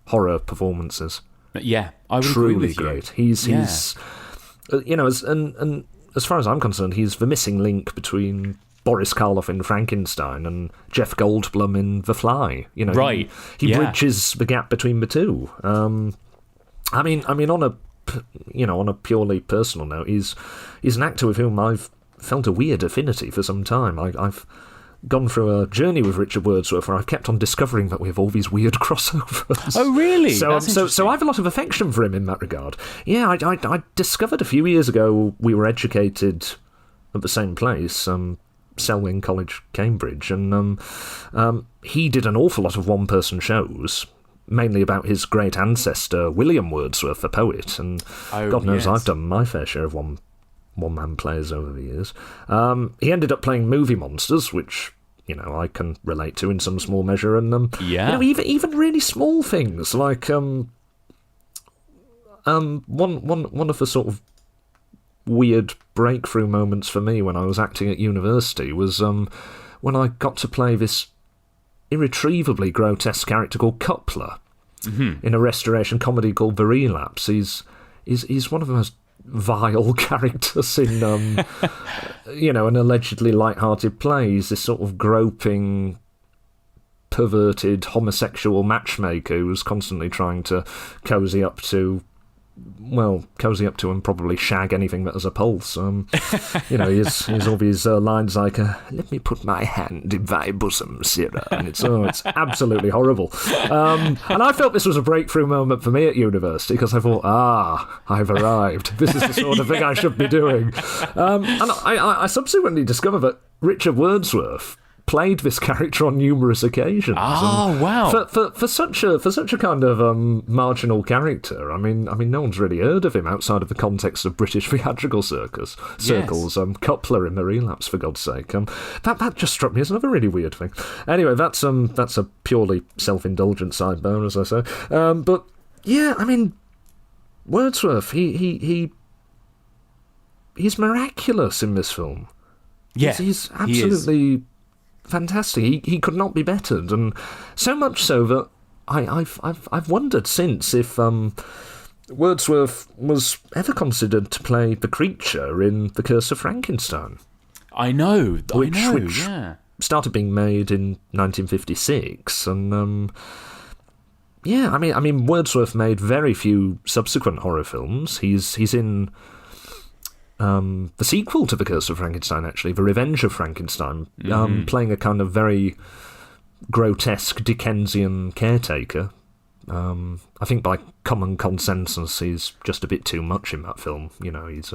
horror performances. I would truly agree with great. You. He's as far as I'm concerned, he's the missing link between Boris Karloff in Frankenstein and Jeff Goldblum in The Fly. He bridges the gap between the two. I mean, on a purely personal note, he's an actor with whom I've felt a weird affinity for some time. I've gone through a journey with Richard Wordsworth where I've kept on discovering that we have all these weird crossovers. Oh, really? So I have a lot of affection for him in that regard. I discovered a few years ago we were educated at the same place, Selwyn College, Cambridge, and he did an awful lot of one-person shows, mainly about his great ancestor, William Wordsworth, the poet, and God knows I've done my fair share of one-man plays over the years. He ended up playing movie monsters, which, I can relate to in some small measure, and even really small things, like one of the sort of weird breakthrough moments for me when I was acting at university was when I got to play this irretrievably grotesque character called Coupler in a restoration comedy called The Relapse. He's one of the most vile characters in an allegedly light-hearted play. He's this sort of groping, perverted homosexual matchmaker who's constantly trying to cozy up to and probably shag anything that has a pulse. He's all these lines like, "Let me put my hand in thy bosom, Sirrah," and it's absolutely horrible. And I felt this was a breakthrough moment for me at university, because I thought, I've arrived. This is the sort of thing I should be doing. And I subsequently discovered that Richard Wordsworth played this character on numerous occasions. Wow! For such a kind of marginal character, I mean, no one's really heard of him outside of the context of British theatrical circles. Yes. Coupler in The Relapse, for God's sake. That just struck me as another really weird thing. Anyway, that's a purely self-indulgent sidebone, as I say. But yeah, I mean, Wordsworth, he's miraculous in this film. Yeah, he's absolutely fantastic. He could not be bettered, and so much so that I've wondered since if Wordsworth was ever considered to play the creature in The Curse of Frankenstein. Which started being made in 1956, and I mean Wordsworth made very few subsequent horror films. He's in the sequel to The Curse of Frankenstein, actually, The Revenge of Frankenstein, playing a kind of very grotesque Dickensian caretaker. I think by common consensus he's just a bit too much in that film. He's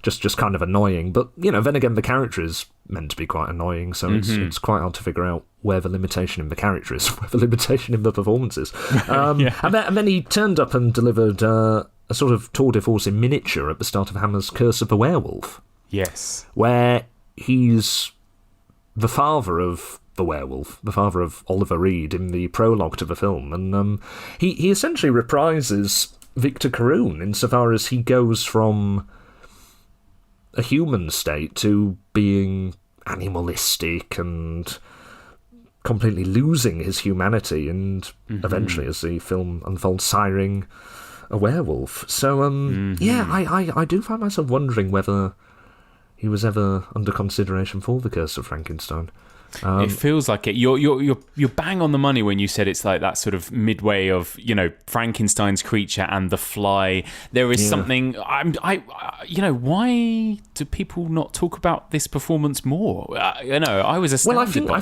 just kind of annoying. But, then again, the character is meant to be quite annoying, so it's quite hard to figure out where the limitation in the character is, where the limitation in the performance is. And then he turned up and delivered a sort of tour de force in miniature at the start of Hammer's Curse of the Werewolf. Yes. Where he's the father of the werewolf, the father of Oliver Reed in the prologue to the film. And he essentially reprises Victor Carroon insofar as he goes from a human state to being animalistic and completely losing his humanity, and eventually, as the film unfolds, siring a werewolf. So, I do find myself wondering whether he was ever under consideration for The Curse of Frankenstein. It feels like it. You're bang on the money when you said it's like that sort of midway of Frankenstein's creature and The Fly. There is something. Why do people not talk about this performance more? I was astounded. Well, I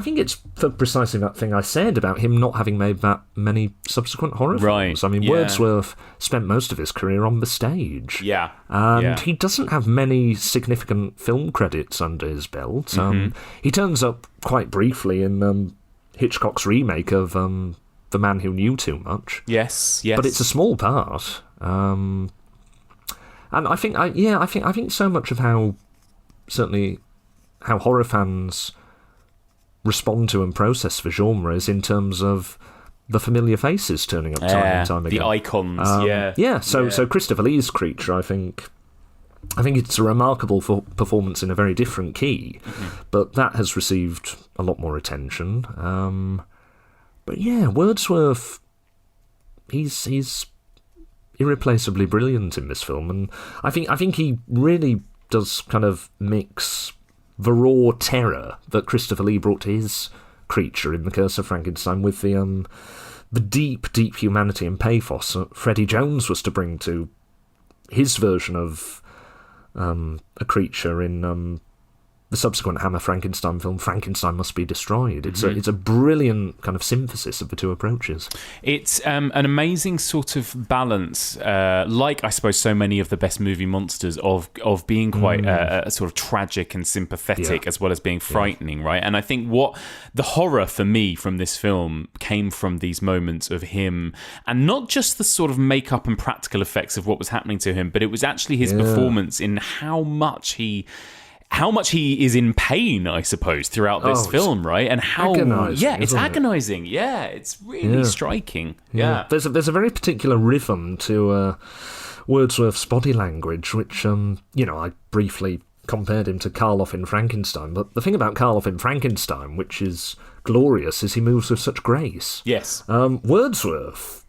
think it's for precisely that thing I said about him not having made that many subsequent horror films. I mean, Wordsworth spent most of his career on the stage. Yeah, and he doesn't have many significant film credits under his belt. He turns up quite briefly in Hitchcock's remake of The Man Who Knew Too Much. Yes. But it's a small part. And I think so much of how horror fans respond to and process the genre is in terms of the familiar faces turning up time and time again. The icons, So Christopher Lee's creature, I think it's a remarkable performance in a very different key, but that has received a lot more attention. But yeah, Wordsworth, he's irreplaceably brilliant in this film, and I think he really does kind of mix the raw terror that Christopher Lee brought to his creature in The Curse of Frankenstein with the deep, deep humanity and pathos that Freddie Jones was to bring to his version of a creature in the subsequent Hammer Frankenstein film, Frankenstein Must Be Destroyed. It's a brilliant kind of synthesis of the two approaches. It's an amazing sort of balance, like I suppose so many of the best movie monsters, of being quite sort of tragic and sympathetic as well as being frightening, right? And I think what the horror for me from this film came from these moments of him, and not just the sort of makeup and practical effects of what was happening to him, but it was actually his performance in how much he is in pain, I suppose, throughout this film, right? And how it's agonizing. Yeah, it's really striking. Yeah. There's a very particular rhythm to Wordsworth's body language, which I briefly compared him to Karloff in Frankenstein. But the thing about Karloff in Frankenstein, which is glorious, is he moves with such grace. Yes. Wordsworth,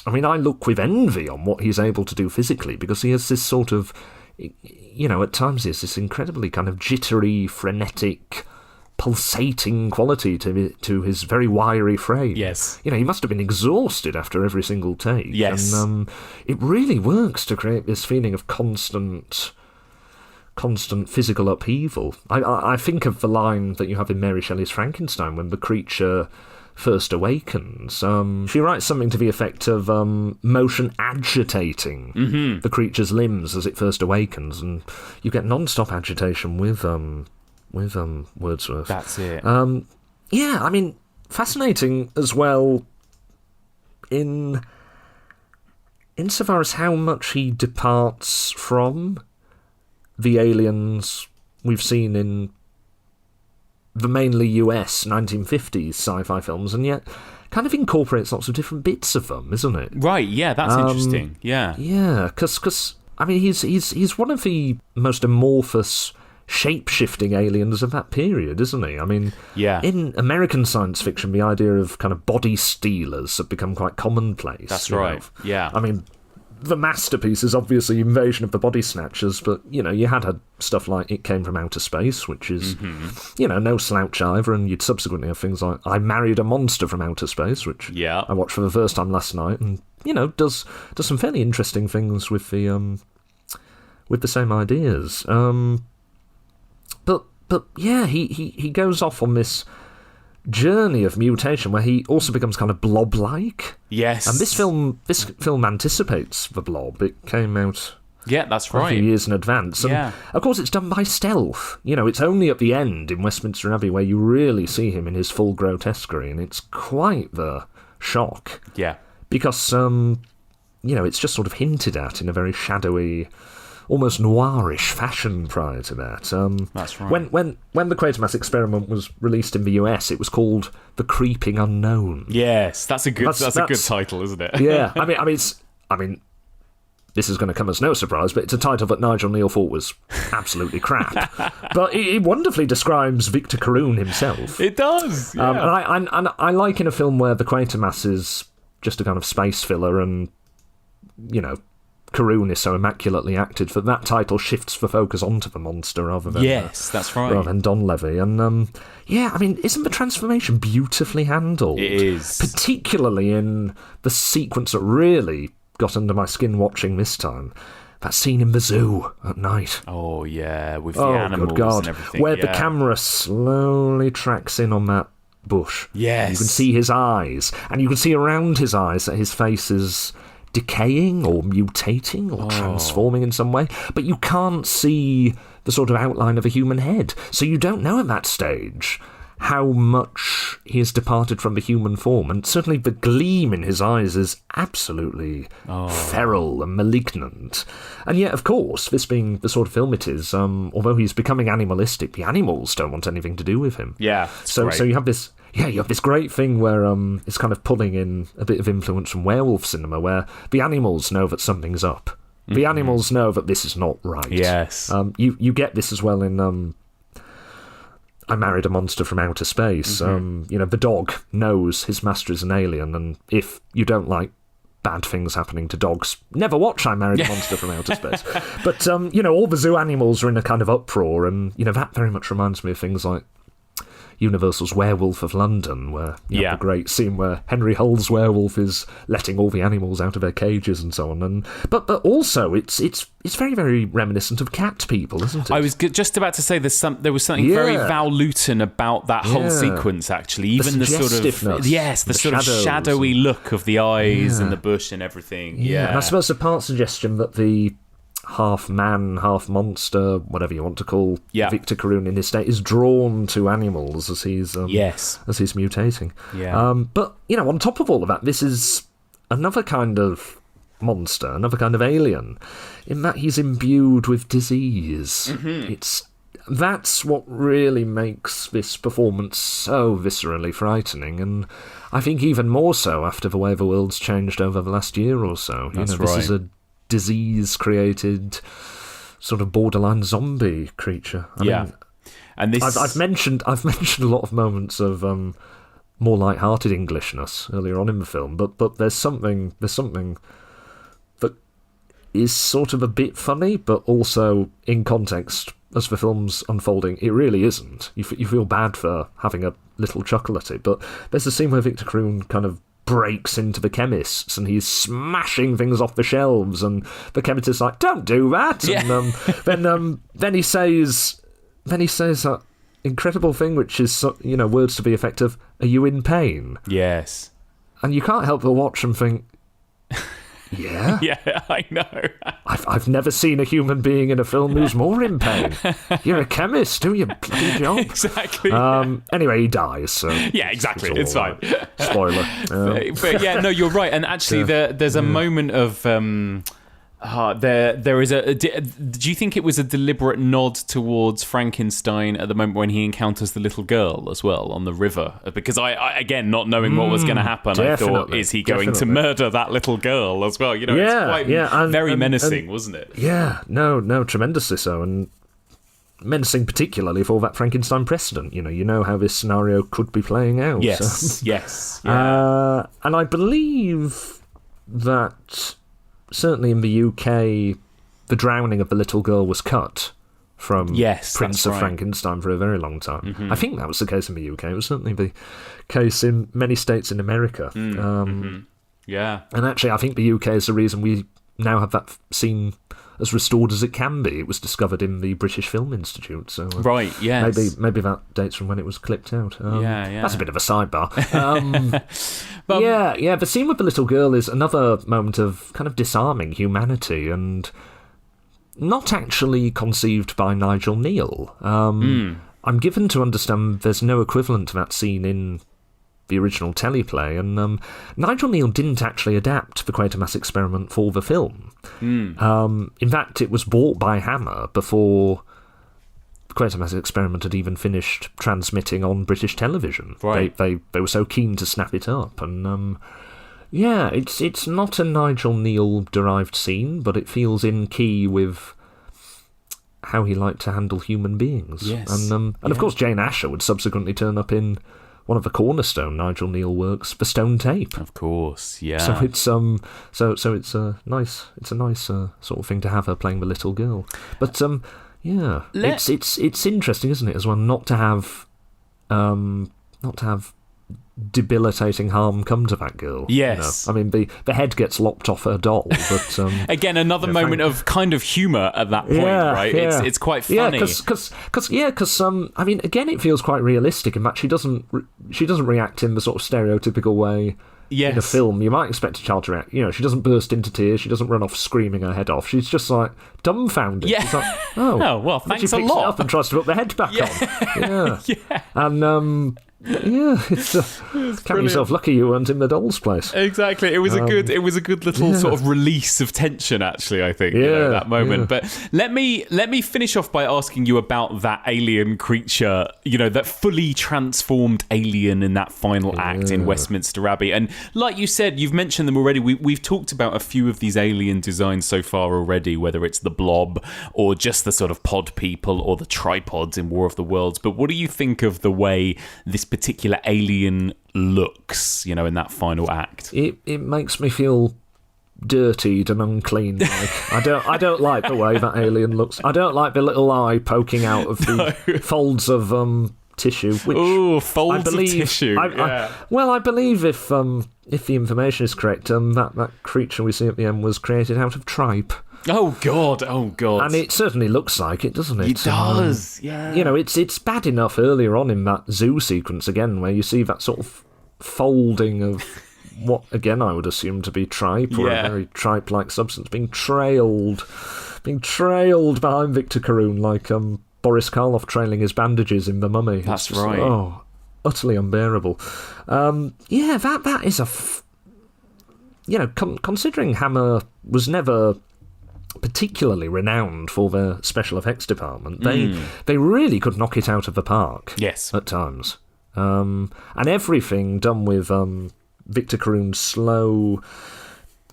I mean, I look with envy on what he's able to do physically, because he has this sort of, at times he has this incredibly kind of jittery, frenetic, pulsating quality to his very wiry frame. Yes. He must have been exhausted after every single take. Yes. And it really works to create this feeling of constant physical upheaval. I think of the line that you have in Mary Shelley's Frankenstein when the creature first awakens. She writes something to the effect of motion agitating the creature's limbs as it first awakens, and you get non-stop agitation with Wordsworth. That's it. Fascinating as well insofar as how much he departs from the aliens we've seen in the mainly US 1950s sci-fi films, and yet kind of incorporates lots of different bits of them, isn't it? Right, yeah, that's interesting. Yeah. Yeah, because I mean, he's one of the most amorphous, shape-shifting aliens of that period, isn't he? I mean, in American science fiction, the idea of kind of body stealers have become quite commonplace. That's right, yeah. I mean, the masterpiece is obviously Invasion of the Body Snatchers, but, you had stuff like It Came From Outer Space, which is, no slouch either, and you'd subsequently have things like I Married a Monster from Outer Space, which I watched for the first time last night, and, does some fairly interesting things with the same ideas. But he goes off on this journey of mutation where he also becomes kind of blob-like. Yes. And this film anticipates the Blob. It came out that's a few years in advance. And of course it's done by stealth. It's only at the end in Westminster Abbey where you really see him in his full grotesquerie, and it's quite the shock. Yeah. Because it's just sort of hinted at in a very shadowy, almost noirish fashion prior to that. That's right. When the Quatermass Experiment was released in the US, it was called The Creeping Unknown. Yes, that's a good title, isn't it? Yeah, I mean, this is going to come as no surprise, but it's a title that Nigel Neal thought was absolutely crap. But it wonderfully describes Victor Carroon himself. It does. Yeah. And I like in a film where the Quatermass is just a kind of space filler, and Carroon is so immaculately acted, for that title shifts the focus onto the monster rather than that's right, rather than Don Levy. And isn't the transformation beautifully handled? It is, particularly in the sequence that really got under my skin watching this time. That scene in the zoo at night. Oh yeah, with the animals and everything, where the camera slowly tracks in on that bush. Yes, you can see his eyes, and you can see around his eyes that his face is decaying or mutating or transforming in some way, but you can't see the sort of outline of a human head, so you don't know at that stage how much he has departed from the human form, and certainly the gleam in his eyes is absolutely feral and malignant. And yet, of course, this being the sort of film it is, although he's becoming animalistic, the animals don't want anything to do with him. Yeah, so you have this great thing where it's kind of pulling in a bit of influence from werewolf cinema, where the animals know that something's up. The animals know that this is not right. Yes. You get this as well in I Married a Monster from Outer Space. The dog knows his master is an alien, and if you don't like bad things happening to dogs, never watch I Married a Monster from Outer Space. But, all the zoo animals are in a kind of uproar, and, that very much reminds me of things like Universal's Werewolf of London, where you have the great scene where Henry Hull's werewolf is letting all the animals out of their cages and so on. And but also it's very, very reminiscent of Cat People, isn't it? I was just about to say there was something very Val Lewton about that whole sequence, actually. Even the sort of the sort of shadowy look of the eyes and the bush and everything. Yeah. And I suppose the part suggestion that the half man, half monster, whatever you want to call Victor Carroon in his state, is drawn to animals as he's mutating. Yeah. But on top of all of that, this is another kind of monster, another kind of alien, in that he's imbued with disease. That's what really makes this performance so viscerally frightening, and I think even more so after the way the world's changed over the last year or so. This is a disease-created sort of borderline zombie creature. I mean, and this I've mentioned a lot of moments of more light-hearted Englishness earlier on in the film, but there's something that is sort of a bit funny, but also in context as the film's unfolding, it really isn't. You feel bad for having a little chuckle at it, but there's a scene where Victor Carroon kind of breaks into the chemists and he's smashing things off the shelves, and the chemist is like, "Don't do that!" And then he says that incredible thing, which is words to the effect of, "Are you in pain?" Yes. And you can't help but watch and think, yeah, I know. I've never seen a human being in a film who's more in pain. You're a chemist, do your bloody job. Exactly. Anyway, he dies. So exactly. It's fine. Spoiler. But yeah, no, you're right. And actually, there's a moment of. There is a. Do you think it was a deliberate nod towards Frankenstein at the moment when he encounters the little girl as well on the river? Because I again, not knowing what was going to happen, I thought, is he going to murder that little girl as well? It's quite very menacing, wasn't it? Yeah, no, tremendously so, and menacing particularly for that Frankenstein precedent. You know how this scenario could be playing out. Yes, yes. Yeah. And I believe that. Certainly in the UK, the drowning of the little girl was cut from Prince of Frankenstein for a very long time. I think that was the case in the UK. It was certainly the case in many states in America. Yeah. And actually, I think the UK is the reason we now have that scene as restored as it can be. It was discovered in the British Film Institute. So right, yes. Maybe that dates from when it was clipped out. That's a bit of a sidebar. But, the scene with the little girl is another moment of kind of disarming humanity, and not actually conceived by Nigel Neal. I'm given to understand there's no equivalent to that scene in the original teleplay, and Nigel Neal didn't actually adapt the Quatermass Experiment for the film. In fact, it was bought by Hammer before the Quatermass Experiment had even finished transmitting on British television. Right. They were so keen to snap it up, and it's not a Nigel Neal derived scene, but it feels in key with how he liked to handle human beings. Yes. And of course Jane Asher would subsequently turn up in one of the cornerstone Nigel Neal works, The Stone Tape. Of course, yeah. So it's it's a nice sort of thing to have her playing the little girl. But it's interesting, isn't it, as well, not to have debilitating harm come to that girl. Yes. I mean, the head gets lopped off her doll, but again, another moment of kind of humour at that point, right? Yeah. It's quite funny. Because I mean, again, it feels quite realistic in that she doesn't react in the sort of stereotypical way. Yes. In a film, you might expect a child to react. She doesn't burst into tears. She doesn't run off screaming her head off. She's just like dumbfounded. Yeah. She's like, oh well, thanks she picks a lot. it up and tries to put the head back on. Yeah. And it's count yourself lucky you weren't in the doll's place. Exactly. It was a good little sort of release of tension, actually, I think, that moment. But let me finish off by asking you about that alien creature, that fully transformed alien in that final act in Westminster Abbey. And like you said, you've mentioned them already. We've talked about a few of these alien designs so far already, whether it's the blob or just the sort of pod people or the tripods in War of the Worlds. But what do you think of the way this particular alien looks, in that final act? It makes me feel dirtied and unclean. Like, I don't like the way that alien looks. I don't like the little eye poking out of the folds of tissue. Which folds of tissue. I believe if the information is correct, that creature we see at the end was created out of tripe. Oh God! And it certainly looks like it, doesn't it? It does. Yeah. You know, it's bad enough earlier on in that zoo sequence again, where you see that sort of folding of what again I would assume to be tripe or a very tripe-like substance being trailed behind Victor Carroon like Boris Karloff trailing his bandages in The Mummy. That's right. Utterly unbearable. That is considering Hammer was never particularly renowned for their special effects department, they really could knock it out of the park. Yes, at times, and everything done with Victor Carroon's slow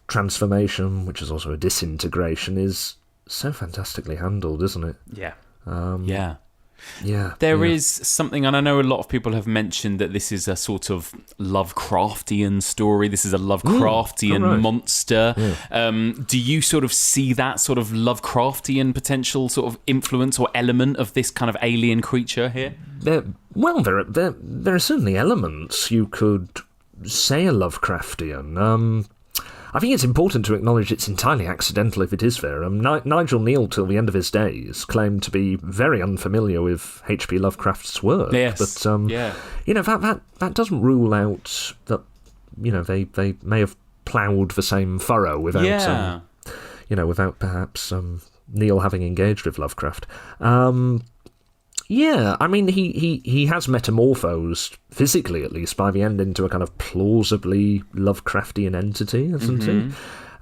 transformation, which is also a disintegration, is so fantastically handled, isn't it? Yeah. Yeah. There is something, and I know a lot of people have mentioned that this is a sort of Lovecraftian story. This is a Lovecraftian monster. Yeah. Do you sort of see that sort of Lovecraftian potential sort of influence or element of this kind of alien creature here? There are certainly elements you could say are Lovecraftian. I think it's important to acknowledge it's entirely accidental if it is fair. Nigel Kneale, till the end of his days, claimed to be very unfamiliar with H.P. Lovecraft's work. Yes. But, that doesn't rule out that, they may have ploughed the same furrow without, without perhaps Kneale having engaged with Lovecraft. He has metamorphosed, physically at least, by the end into a kind of plausibly Lovecraftian entity, hasn't he?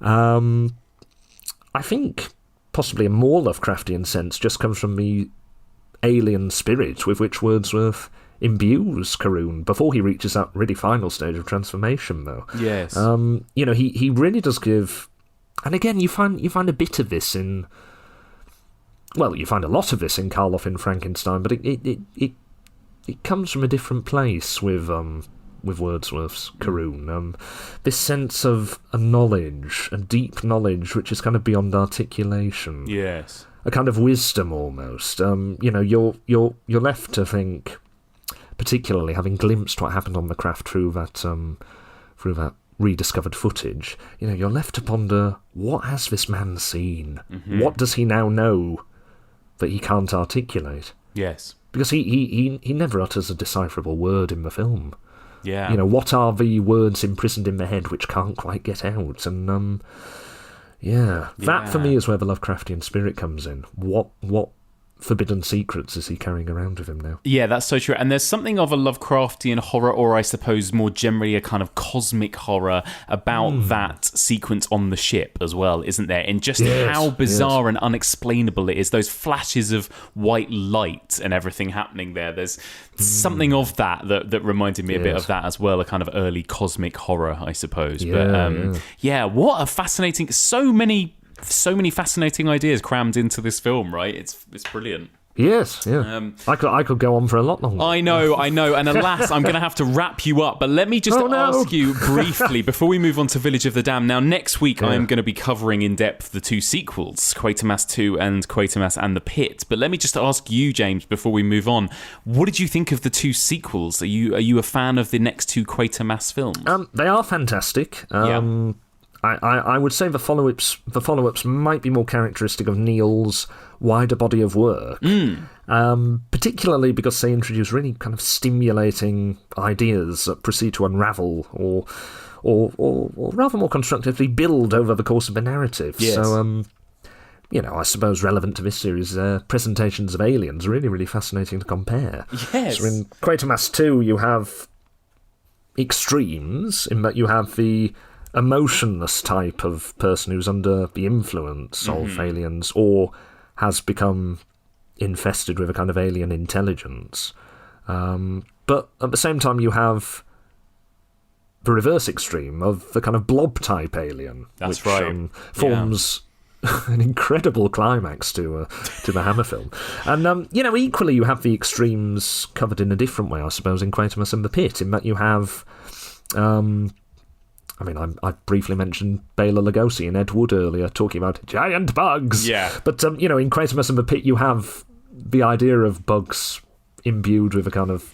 I think possibly a more Lovecraftian sense just comes from the alien spirit with which Wordsworth imbues Carroon before he reaches that really final stage of transformation, though. Yes. He really does give... And again, you find a bit of this in... Well, you find a lot of this in Karloff in Frankenstein, but it comes from a different place with Wordsworth's Carroon. This sense of a knowledge, a deep knowledge, which is kind of beyond articulation. Yes, a kind of wisdom almost. You're left to think, particularly having glimpsed what happened on the craft through that rediscovered footage. You're left to ponder, what has this man seen? Mm-hmm. What does he now know that he can't articulate? Yes. Because he never utters a decipherable word in the film. Yeah. What are the words imprisoned in the head which can't quite get out? And, that for me is where the Lovecraftian spirit comes in. What forbidden secrets is he carrying around with him now? Yeah, that's so true. And there's something of a Lovecraftian horror, or I suppose more generally a kind of cosmic horror about that sequence on the ship as well, isn't there? And just how bizarre and unexplainable it is. Those flashes of white light and everything happening there. There's something of that reminded me a bit of that as well, a kind of early cosmic horror, I suppose. What a fascinating... So many fascinating ideas crammed into this film, right? It's brilliant. Yes, yeah. I could go on for a lot longer. I know. And alas, I'm going to have to wrap you up. But let me just ask you briefly, before we move on to Village of the Damned. Now, next week, I'm going to be covering in depth the two sequels, Quatermass 2 and Quatermass and the Pit. But let me just ask you, James, before we move on, what did you think of the two sequels? Are you a fan of the next two Quatermass films? They are fantastic. I would say the follow-ups might be more characteristic of Kneale's wider body of work, particularly because they introduce really kind of stimulating ideas that proceed to unravel or rather more constructively build over the course of the narrative. Yes. So, I suppose relevant to this series, presentations of aliens are really, really fascinating to compare. Yes. So in Quatermass 2, you have extremes in that you have the emotionless type of person who's under the influence of aliens or has become infested with a kind of alien intelligence. But at the same time, you have the reverse extreme of the kind of blob-type alien. That's which, right. Forms an incredible climax to the Hammer film. And, equally you have the extremes covered in a different way, I suppose, in Quatermass and the Pit, in that you have... I briefly mentioned Bela Lugosi and Ed Wood earlier, talking about giant bugs. Yeah. But, in Quatermass and the Pit, you have the idea of bugs imbued with a kind of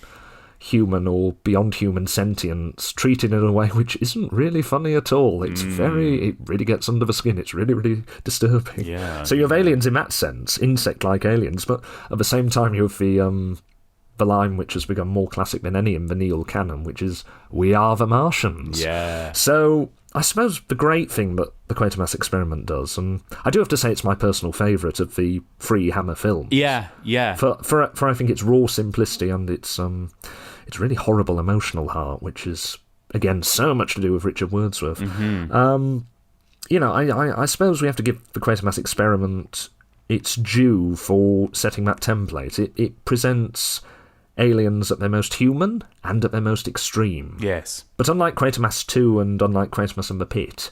human or beyond human sentience, treated in a way which isn't really funny at all. It really gets under the skin. It's really, really disturbing. Yeah. So you have aliens in that sense, insect-like aliens, but at the same time you have the line which has become more classic than any in the Neil canon, which is, "We are the Martians." Yeah. So I suppose the great thing that the Quatermass Experiment does, and I do have to say it's my personal favourite of the three Hammer films. Yeah. For I think its raw simplicity and its really horrible emotional heart, which is, again, so much to do with Richard Wordsworth. Mm-hmm. I suppose we have to give the Quatermass Experiment its due for setting that template. It presents aliens at their most human and at their most extreme. Yes. But unlike Quatermass 2 and unlike Quatermass and the Pit,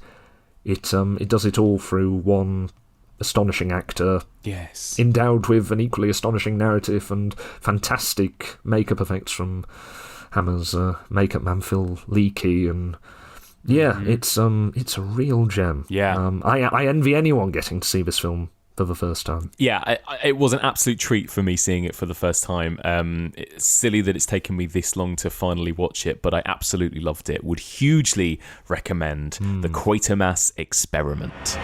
it does it all through one astonishing actor, yes, endowed with an equally astonishing narrative and fantastic makeup effects from Hammer's makeup man Phil Leakey, and it's a real gem. Yeah. I envy anyone getting to see this film for the first time. Yeah, it was an absolute treat for me seeing it for the first time. It's silly that it's taken me this long to finally watch it, but I absolutely loved it. Would hugely recommend the Quatermass Experiment.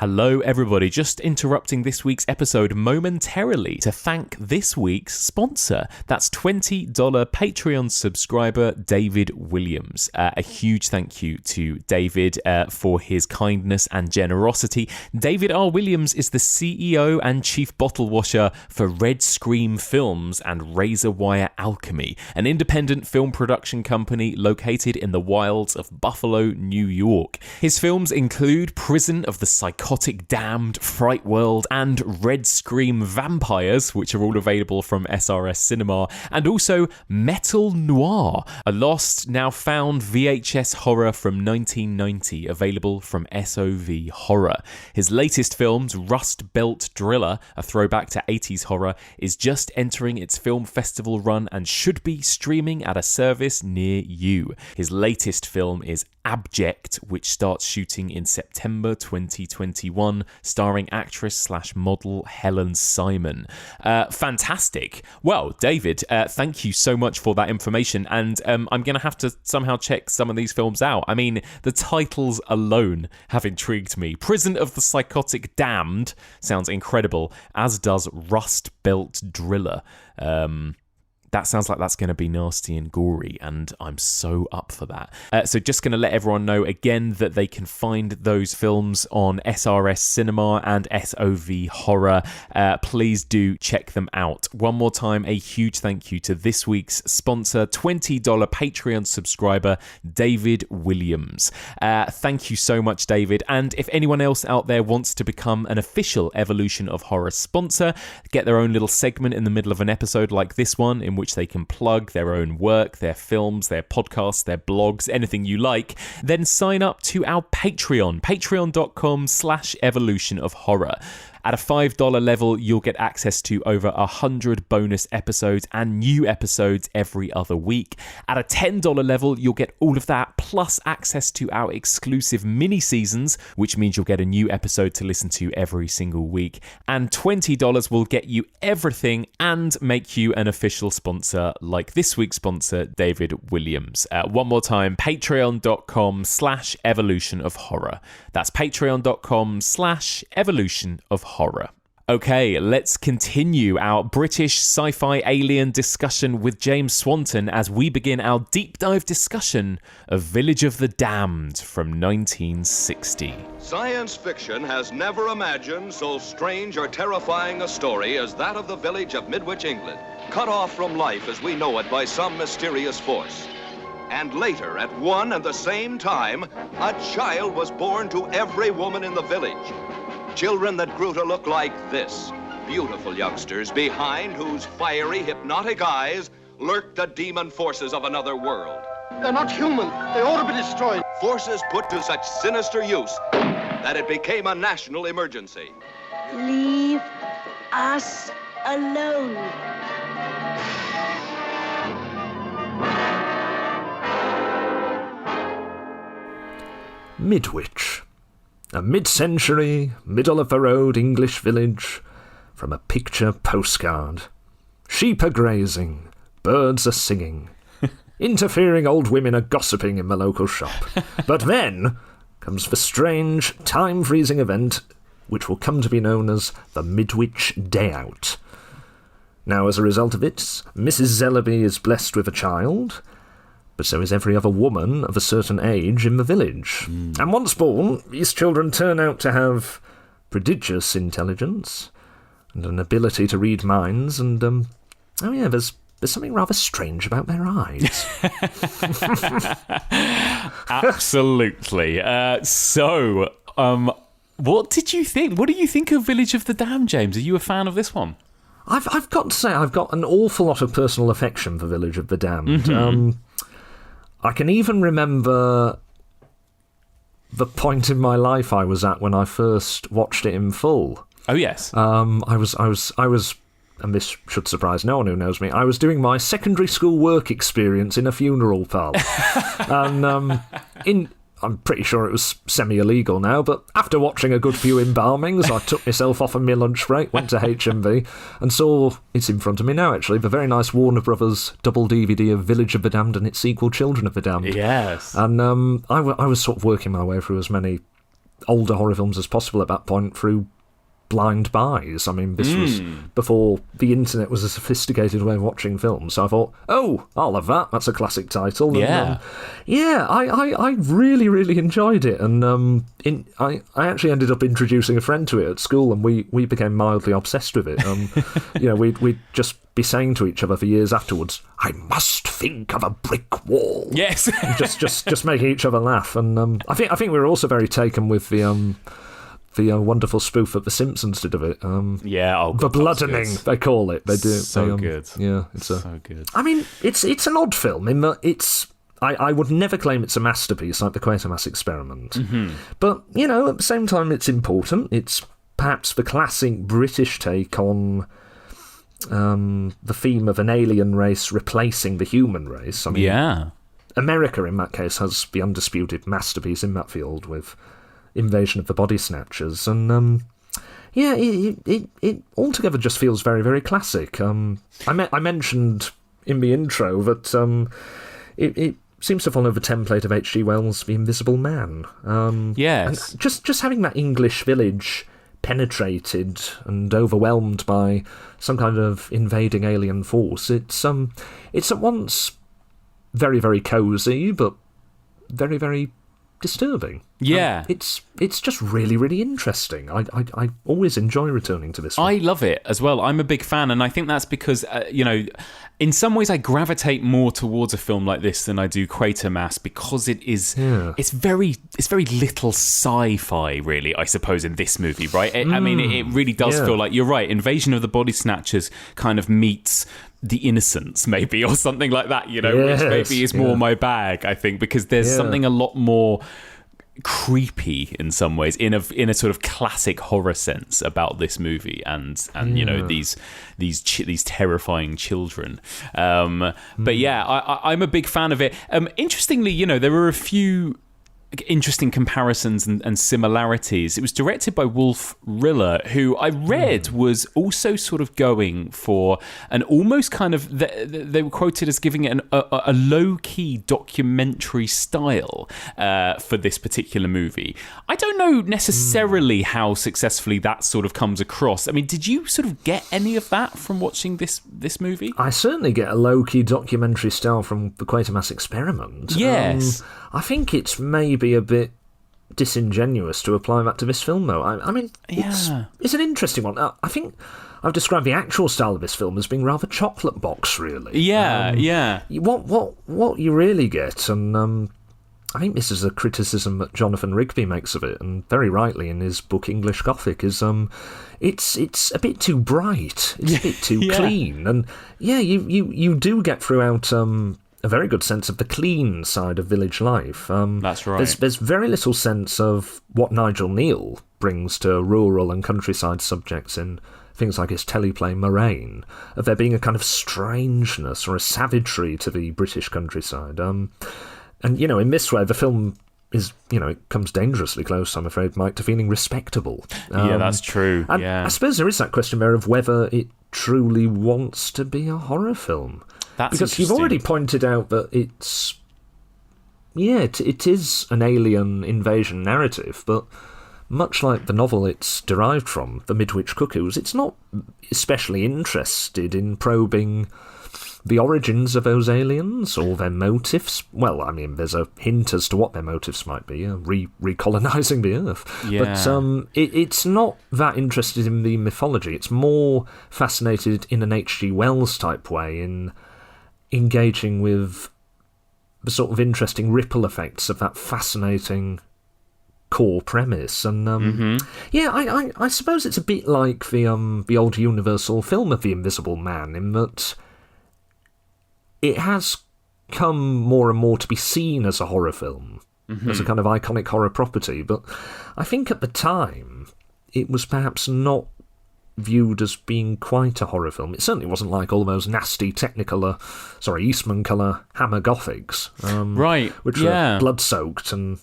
Hello everybody, just interrupting this week's episode momentarily to thank this week's sponsor. That's $20 Patreon subscriber David Williams. A huge thank you to David for his kindness and generosity. David R. Williams is the CEO and chief bottle washer for Red Scream Films and Razor Wire Alchemy, an independent film production company located in the wilds of Buffalo, New York. His films include Prison of the Psychotic Damned, Fright World, and Red Scream Vampires, which are all available from SRS Cinema, and also Metal Noir, a lost, now found VHS horror from 1990, available from SOV Horror. His latest films, Rust Belt Driller, a throwback to 80s horror, is just entering its film festival run and should be streaming at a service near you. His latest film is Abject, which starts shooting in September 2021, starring actress/model Helen Simon. Fantastic. Well, David, thank you so much for that information, and I'm going to have to somehow check some of these films out. I mean, the titles alone have intrigued me. Prison of the Psychotic Damned sounds incredible, as does Rust Belt Driller. That sounds like that's going to be nasty and gory, and I'm so up for that. So just going to let everyone know again that they can find those films on SRS Cinema and SOV Horror. Please do check them out. One more time, a huge thank you to this week's sponsor, $20 Patreon subscriber, David Williams. Thank you so much, David. And if anyone else out there wants to become an official Evolution of Horror sponsor, get their own little segment in the middle of an episode like this one, in which they can plug their own work, their films, their podcasts, their blogs, anything you like, then sign up to our Patreon, patreon.com/evolution of horror. At a $5 level, you'll get access to over 100 bonus episodes and new episodes every other week. At a $10 level, you'll get all of that, plus access to our exclusive mini-seasons, which means you'll get a new episode to listen to every single week. And $20 will get you everything and make you an official sponsor, like this week's sponsor, David Williams. One more time, patreon.com/evolution of horror. That's patreon.com/evolution of horror. Okay, let's continue our British sci-fi alien discussion with James Swanton as we begin our deep dive discussion of Village of the Damned from 1960. Science fiction has never imagined so strange or terrifying a story as that of the village of Midwich, England, cut off from life as we know it by some mysterious force. And later, at one and the same time, a child was born to every woman in the village. Children that grew to look like this. Beautiful youngsters behind whose fiery, hypnotic eyes lurked the demon forces of another world. They're not human. They ought to be destroyed. Forces put to such sinister use that it became a national emergency. Leave us alone. Midwich. A mid-century, middle-of-the-road English village from a picture postcard. sheep are grazing, birds are singing, interfering old women are gossiping in the local shop. But then comes the strange, time-freezing event which will come to be known as the Midwich Day Out. Now, as a result of it, Mrs. Zellaby is blessed with a child, but so is every other woman of a certain age in the village. And once born, these children turn out to have prodigious intelligence and an ability to read minds, and, there's something rather strange about their eyes. Absolutely. What did you think? What do you think of Village of the Damned, James? Are you a fan of this one? I've got to say, I've got an awful lot of personal affection for Village of the Damned. I can even remember the point in my life I was at when I first watched it in full. Oh, yes. I was, and this should surprise no one who knows me, I was doing my secondary school work experience in a funeral parlour. And I'm pretty sure it was semi-illegal now, but after watching a good few embalmings, I took myself off on my lunch break, went to HMV, and saw, it's in front of me now actually, the very nice Warner Brothers double DVD of Village of the Damned and its sequel, Children of the Damned. Yes. And I was sort of working my way through as many older horror films as possible at that point through blind buys. I mean, this was before the internet was a sophisticated way of watching films, so I thought, oh, I'll have that. That's a classic title. Yeah. And, I really, really enjoyed it, and I actually ended up introducing a friend to it at school, and we became mildly obsessed with it. We'd just be saying to each other for years afterwards, I must think of a brick wall. Yes. just making each other laugh, and I think we were also very taken with the wonderful spoof that The Simpsons did of it. The bloodening, they call it. They do. So good. Yeah, it's so good. I mean, it's an odd film in that it's. I would never claim it's a masterpiece like the Quatermass Experiment. But, at the same time, it's important. It's perhaps the classic British take on the theme of an alien race replacing the human race. I mean, yeah. America, in that case, has the undisputed masterpiece in that field with Invasion of the Body Snatchers, and it altogether just feels very, very classic. I mentioned in the intro that it seems to follow the template of H.G. Wells' The Invisible Man. Yes, and just having that English village penetrated and overwhelmed by some kind of invading alien force. It's at once very, very cosy, but very, very disturbing. Yeah. It's just really, really interesting. I always enjoy returning to this one. I love it as well. I'm a big fan, and I think that's because, in some ways I gravitate more towards a film like this than I do Quatermass, because it is, it's very little sci-fi, really, I suppose, in this movie, right? I mean, it really does feel like, you're right, Invasion of the Body Snatchers kind of meets The Innocents, maybe, or something like that, which maybe is more my bag, I think, because there's something a lot more creepy in some ways, in a sort of classic horror sense about this movie, and these terrifying children. But yeah, I'm a big fan of it. Interestingly, there were a few interesting comparisons and similarities. It was directed by Wolf Riller, who I read was also sort of going for an almost kind of, they were quoted as giving it a low-key documentary style for this particular movie. I don't know necessarily how successfully that sort of comes across. I mean, did you sort of get any of that from watching this movie? I certainly get a low-key documentary style from the Quatermass Experiment. Yes. I think it's maybe a bit disingenuous to apply that to this film, though. I mean, it's an interesting one. I think I've described the actual style of this film as being rather chocolate box, really. Yeah. What you really get, and I think this is a criticism that Jonathan Rigby makes of it, and very rightly in his book English Gothic, is it's a bit too bright, it's a bit too clean, and you do get throughout a very good sense of the clean side of village life. That's right. There's very little sense of what Nigel Neal brings to rural and countryside subjects in things like his teleplay Moraine, of there being a kind of strangeness or a savagery to the British countryside. And, in this way, the film is, it comes dangerously close, I'm afraid, Mike, to feeling respectable. Yeah, that's true. And yeah. I suppose there is that question there of whether it truly wants to be a horror film. That's because you've already pointed out that it's... Yeah, it is an alien invasion narrative, but much like the novel it's derived from, The Midwich Cuckoos, it's not especially interested in probing the origins of those aliens or their motives. Well, I mean, there's a hint as to what their motives might be, recolonising the Earth. Yeah. But it's not that interested in the mythology. It's more fascinated in an H.G. Wells type way in engaging with the sort of interesting ripple effects of that fascinating core premise. And yeah, I suppose it's a bit like the old Universal film of The Invisible Man, in that it has come more and more to be seen as a horror film, as a kind of iconic horror property. But I think at the time, it was perhaps not viewed as being quite a horror film. It certainly wasn't like all those nasty Eastman colour Hammer Gothics, right? Which were blood-soaked and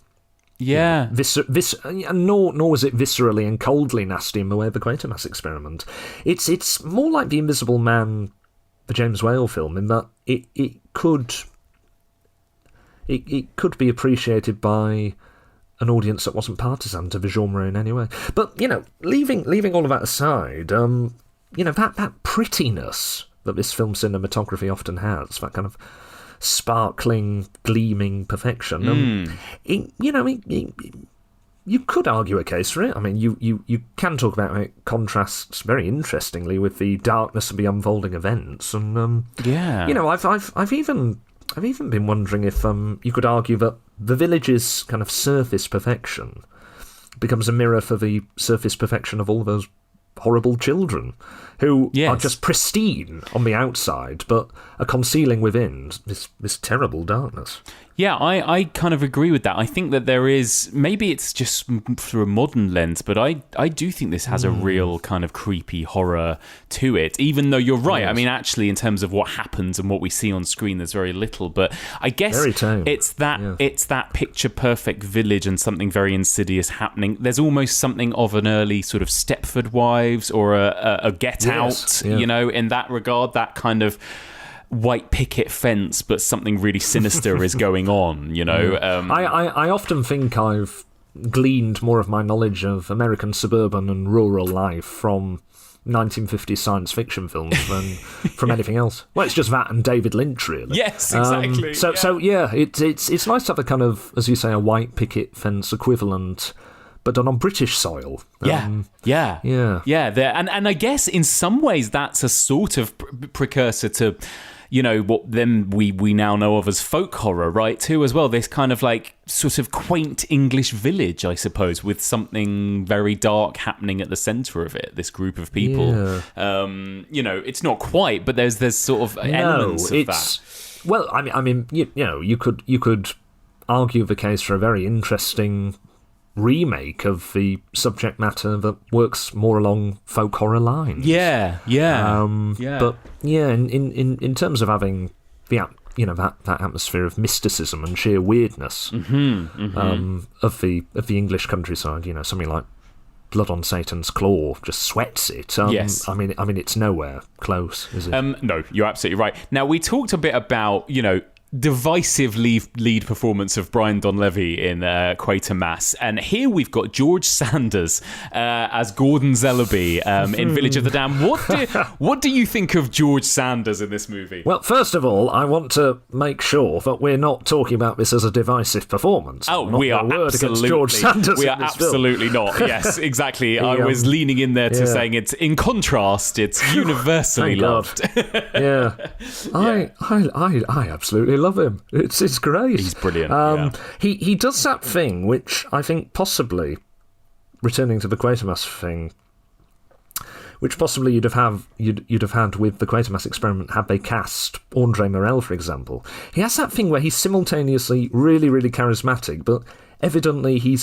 nor was it viscerally and coldly nasty in the way of the Quatermass Experiment. It's more like The Invisible Man, the James Whale film, in that it could be appreciated by an audience that wasn't partisan to the genre in any way. But, leaving all of that aside, that prettiness that this film cinematography often has, that kind of sparkling, gleaming perfection, you could argue a case for it. I mean, you can talk about how it contrasts very interestingly with the darkness of the unfolding events, and I've even been wondering if you could argue that the village's kind of surface perfection becomes a mirror for the surface perfection of all those horrible children who are just pristine on the outside but are concealing within this terrible darkness. Yeah, I kind of agree with that. I think that there is, maybe it's just through a modern lens, but I do think this has a real kind of creepy horror to it, even though you're right. Yes. I mean, actually, in terms of what happens and what we see on screen, there's very little, but I guess it's that picture-perfect village and something very insidious happening. There's almost something of an early sort of Stepford Wives or a Get Out, in that regard, that kind of white picket fence, but something really sinister is going on, I often think I've gleaned more of my knowledge of American suburban and rural life from 1950s science fiction films than from anything else. Well, it's just that and David Lynch, really. Yes, exactly. It's nice to have a kind of, as you say, a white picket fence equivalent, but done on British soil. And I guess in some ways that's a sort of precursor to, what then we now know of as folk horror, right, too, as well. This kind of like sort of quaint English village, I suppose, with something very dark happening at the centre of it, this group of people. Yeah. It's not quite, but there's sort of elements of that. Well, I mean, you could argue the case for a very interesting remake of the subject matter that works more along folk horror lines. But in terms of having that atmosphere of mysticism and sheer weirdness of the English countryside, something like Blood on Satan's Claw just sweats it. Yes. I mean it's nowhere close, is it? No, you're absolutely right. Now, we talked a bit about, divisive lead performance of Brian Donlevy in Quatermass, and here we've got George Sanders as Gordon Zellaby in Village of the Damned. What do you think of George Sanders in this movie? Well, first of all, I want to make sure that we're not talking about this as a divisive performance. Oh, we are absolutely. George Sanders we are absolutely not. Yes, exactly. I was leaning in there to saying it's in contrast. It's universally loved. I absolutely love him. It's great. He's brilliant. He does that thing which I think possibly, returning to the Quatermass thing, which possibly you'd have had with the Quatermass Experiment had they cast Andre Morel, for example. He has that thing where he's simultaneously really, really charismatic, but evidently he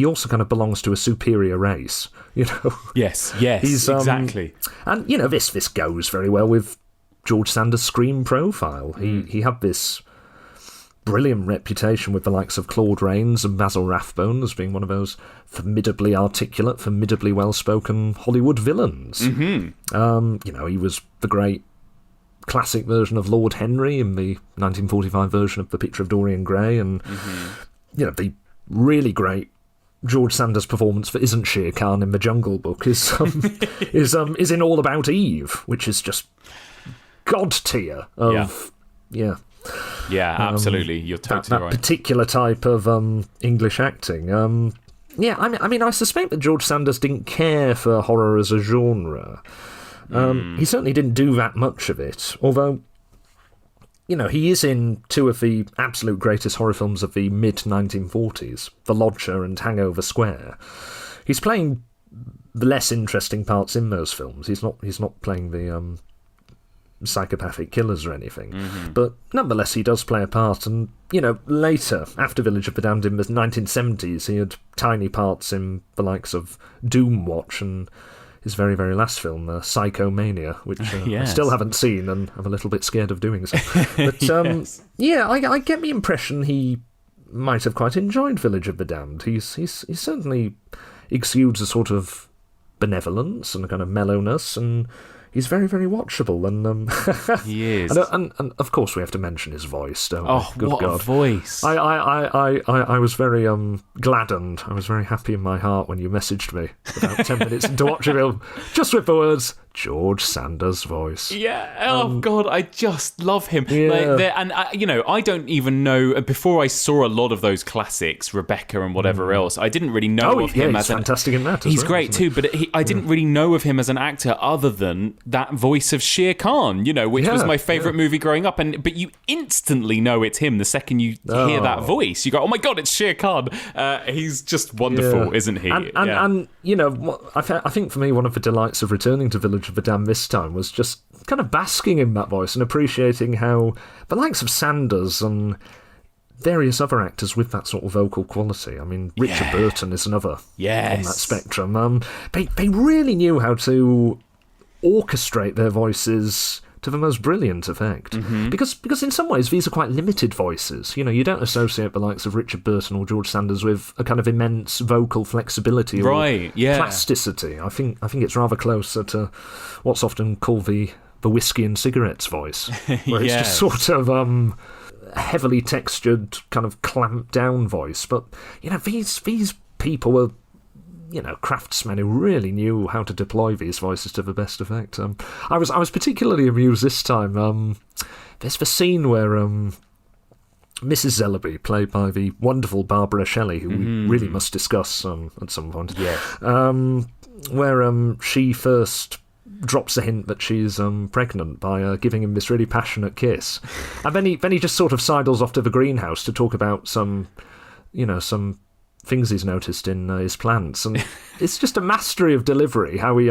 also kind of belongs to a superior race. Yes, exactly. And this goes very well with George Sanders' screen profile. He had this brilliant reputation with the likes of Claude Rains and Basil Rathbone as being one of those formidably articulate, formidably well-spoken Hollywood villains. Mm-hmm. He was the great classic version of Lord Henry in the 1945 version of The Picture of Dorian Gray, and the really great George Sanders performance for Isn't Shere Khan in The Jungle Book is in All About Eve, which is just god tier of Yeah, absolutely. You're totally right. That particular type of English acting. I suspect that George Sanders didn't care for horror as a genre. He certainly didn't do that much of it, although, he is in two of the absolute greatest horror films of the mid-1940s, The Lodger and Hangover Square. He's playing the less interesting parts in those films. He's not playing the psychopathic killers or anything, but nonetheless he does play a part. And later, after Village of the Damned in the 1970s, he had tiny parts in the likes of Doomwatch and his very, very last film, Psychomania, which I still haven't seen, and I'm a little bit scared of doing so. But I get the impression he might have quite enjoyed Village of the Damned. He certainly exudes a sort of benevolence and a kind of mellowness, and he's very, very watchable, and he is. And of course, we have to mention his voice. Don't we? Good what God. a voice! I was very gladdened. I was very happy in my heart when you messaged me about 10 minutes into watching the film, just with the words George Sanders' voice. Yeah. Oh God, I just love him. Yeah. I don't even know. Before I saw a lot of those classics, Rebecca and whatever else, I didn't really know of him as he's fantastic in that. He's great too, but I didn't really know of him as an actor other than that voice of Shere Khan, which was my favourite movie growing up. But you instantly know it's him the second you hear that voice. You go, oh my God, it's Shere Khan. He's just wonderful, isn't he? And I think for me, one of the delights of returning to Village of the Damned this time was just kind of basking in that voice and appreciating how the likes of Sanders and various other actors with that sort of vocal quality. I mean, Richard Burton is another on that spectrum. They really knew how to orchestrate their voices to the most brilliant effect. Because in some ways these are quite limited voices. You don't associate the likes of Richard Burton or George Sanders with a kind of immense vocal flexibility or plasticity. I think it's rather closer to what's often called the whiskey and cigarettes voice, where it's just sort of heavily textured, kind of clamped down voice. But these people were craftsmen who really knew how to deploy these voices to the best effect. I was particularly amused this time. There's the scene where Mrs. Zellaby, played by the wonderful Barbara Shelley, who we really must discuss at some point, where she first drops a hint that she's pregnant by giving him this really passionate kiss, and then he just sort of sidles off to the greenhouse to talk about some things he's noticed in his plants, and it's just a mastery of delivery, how he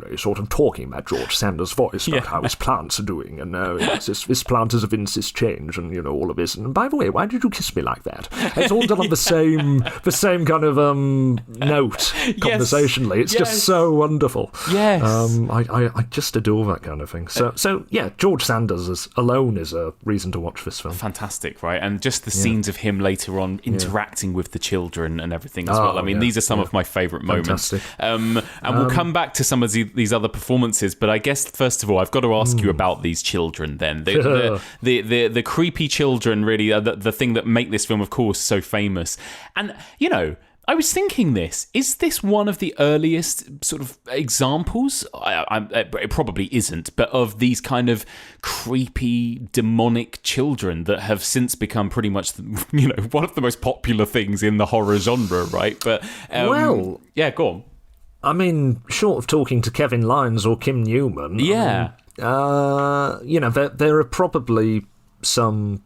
he's sort of talking about George Sanders' voice about how his plants are doing, and this plant has evinced this change, and all of this, and by the way, why did you kiss me like that? It's all done on the same kind of note conversationally. It's just so wonderful. I just adore that kind of thing. So George Sanders alone is a reason to watch this film. Fantastic, right? And just the scenes of him later on interacting with the children and everything as well. I mean, these are some of my favourite moments. And we'll come back to some of these other performances, but I guess first of all, I've got to ask you about these children. Then the creepy children, really, are the thing that make this film, of course, so famous. And I was thinking is this one of the earliest sort of examples? It probably isn't, but of these kind of creepy, demonic children that have since become pretty much, one of the most popular things in the horror genre, right? But go on. I mean, short of talking to Kevin Lyons or Kim Newman, there are probably some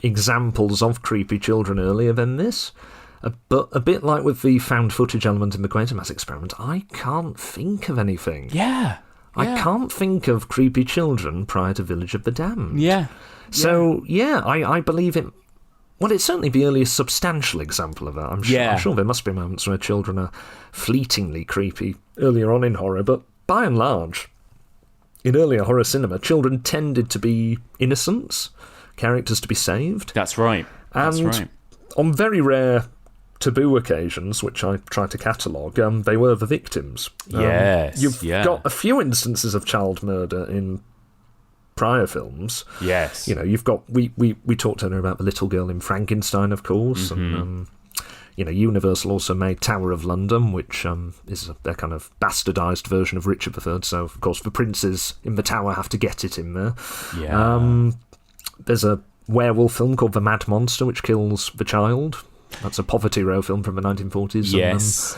examples of creepy children earlier than this. But a bit like with the found footage element in the Quatermass Experiment, I can't think of anything. I can't think of creepy children prior to Village of the Damned. So, I believe it... Well, it's certainly the earliest substantial example of that. I'm sure there must be moments where children are fleetingly creepy earlier on in horror, but by and large, in earlier horror cinema, children tended to be innocents, characters to be saved. That's right. And on very rare taboo occasions, which I tried to catalogue, they were the victims. You've got a few instances of child murder in prior films. Yes. You've got... We talked earlier about the little girl in Frankenstein, of course, and... Universal also made Tower of London, which is their kind of bastardised version of Richard III. So, of course, the princes in the tower have to get it in there. Yeah. There's a werewolf film called The Mad Monster, which kills the child. That's a Poverty Row film from the 1940s. Yes,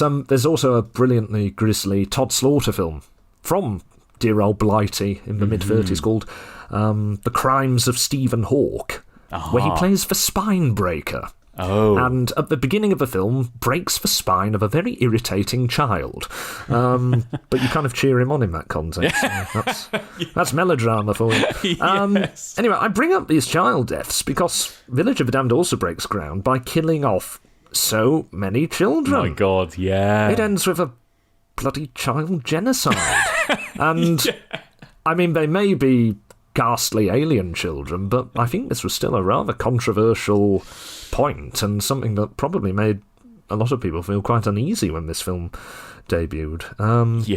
and, there's also a brilliantly grisly Todd Slaughter film from dear old Blighty in the mid-30s called The Crimes of Stephen Hawke, where he plays the spine breaker. Oh. And at the beginning of the film, breaks the spine of a very irritating child. But you kind of cheer him on in that context. That's melodrama for you. Yes. Anyway, I bring up these child deaths because Village of the Damned also breaks ground by killing off so many children. Oh my God, yeah. It ends with a bloody child genocide. And, I mean, they may be ghastly alien children, but I think this was still a rather controversial point and something that probably made a lot of people feel quite uneasy when this film debuted. And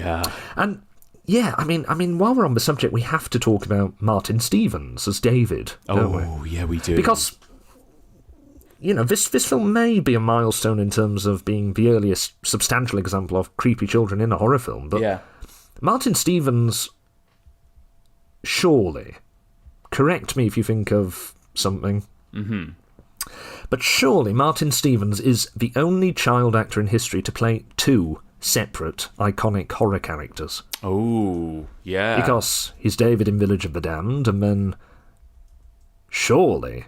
yeah, I mean, while we're on the subject, we have to talk about Martin Stevens as David. Oh, yeah, we do. Because this film may be a milestone in terms of being the earliest substantial example of creepy children in a horror film, but Martin Stevens, surely, correct me if you think of something, but surely Martin Stevens is the only child actor in history to play two separate iconic horror characters. Oh, yeah. Because he's David in Village of the Damned, and then surely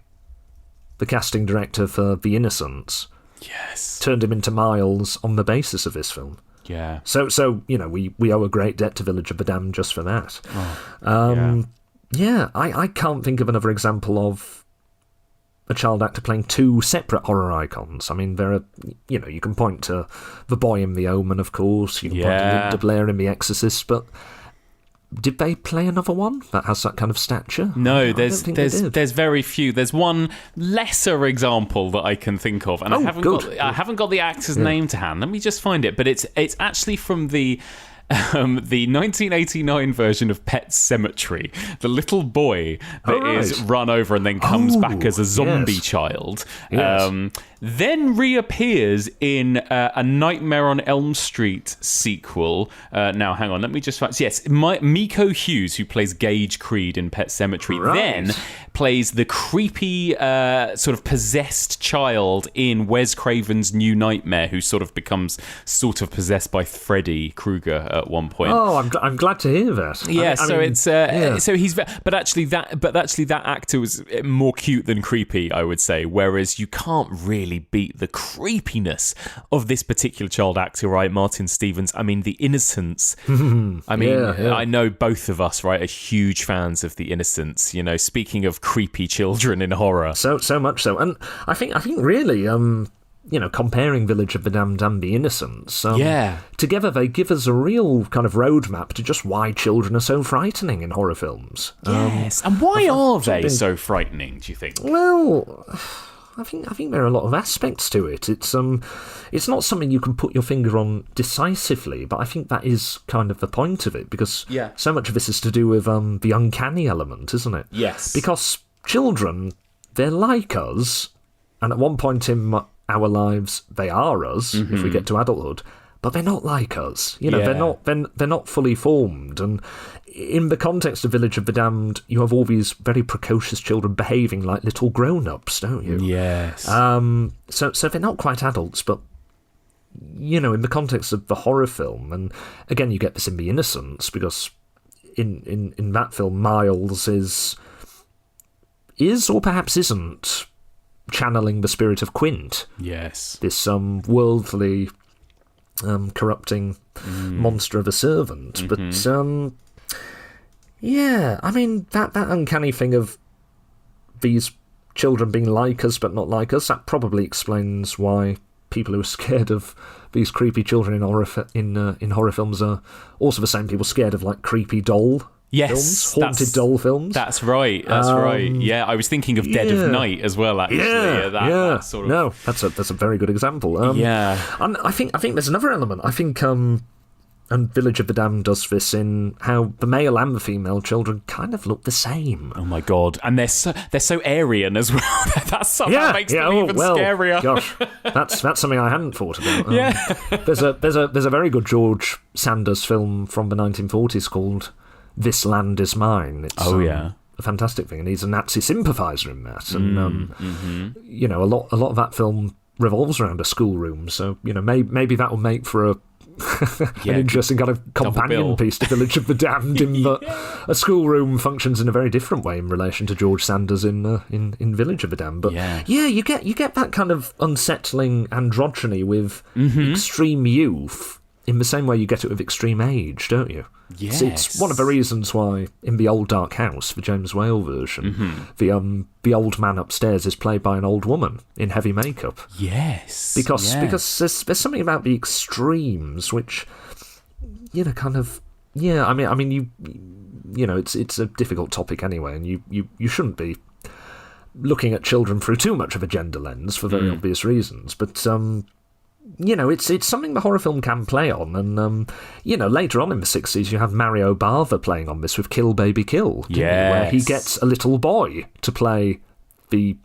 the casting director for The Innocents turned him into Miles on the basis of this film. Yeah. So we owe a great debt to Village of the Damned just for that. I can't think of another example of a child actor playing two separate horror icons. I mean, there are, you can point to The Boy in The Omen, of course. You can point to Linda Blair in The Exorcist, but did they play another one that has that kind of stature? No, there's very few. There's one lesser example that I can think of, and I haven't got the actor's name to hand. Let me just find it. But it's actually from the 1989 version of Pet Sematary. The little boy that is run over and then comes back as a zombie child. Then reappears in a Nightmare on Elm Street sequel. Now, hang on, let me just find... Yes, Miko Hughes, who plays Gage Creed in Pet Sematary, then plays the creepy sort of possessed child in Wes Craven's New Nightmare, who sort of becomes sort of possessed by Freddy Krueger at one point. Oh, I'm glad to hear that. Yeah, so he's... But actually that actor was more cute than creepy, I would say, whereas you can't really beat the creepiness of this particular child actor, right? Martin Stevens. I mean, The Innocents. I know both of us, right, are huge fans of The Innocents. Speaking of creepy children in horror, so much so, and I think really, comparing Village of the Damned and The Innocents, together they give us a real kind of roadmap to just why children are so frightening in horror films. Yes, and why are they so frightening, do you think? Well, I think there are a lot of aspects to it. It's not something you can put your finger on decisively, but I think that is kind of the point of it, because so much of this is to do with the uncanny element, isn't it? Yes. Because children, they're like us, and at one point in our lives, they are us, if we get to adulthood, but they're not like us. They're not fully formed, and in the context of Village of the Damned, you have all these very precocious children behaving like little grown-ups, don't you? Yes. So they're not quite adults, but, in the context of the horror film, and again, you get this in The Innocents, because in that film, Miles is or perhaps isn't channeling the spirit of Quint. Yes. This worldly, corrupting monster of a servant. But, I mean, that uncanny thing of these children being like us but not like us, that probably explains why people who are scared of these creepy children in horror films are also the same people scared of, like, creepy doll films, haunted doll films. That's right. That's right. Yeah, I was thinking of Dead of Night as well. Actually, that sort of. No, that's a very good example. And I think there's another element. I think and Village of the Damned does this in how the male and the female children kind of look the same. Oh my god! And they're so Aryan as well. That somehow makes them even scarier. Gosh, that's something I hadn't thought about. There's a very good George Sanders film from the 1940s called This Land Is Mine. It's, a fantastic thing, and he's a Nazi sympathiser in that. And you know, a lot of that film revolves around a schoolroom. So you know, maybe that will make for an interesting kind of companion piece to Village of the Damned, in that a schoolroom functions in a very different way in relation to George Sanders in Village of the Damned. But you get that kind of unsettling androgyny with extreme youth in the same way you get it with extreme age, don't you? Yes. It's one of the reasons why in The Old Dark House, the James Whale version, the old man upstairs is played by an old woman in heavy makeup. Yes. Because there's something about the extremes which, you know, kind of, I mean you know, it's a difficult topic anyway, and you shouldn't be looking at children through too much of a gender lens for very obvious reasons, but you know, it's something the horror film can play on, and you know, later on in the 60s you have Mario Bava playing on this with Kill Baby Kill, where he gets a little boy to play the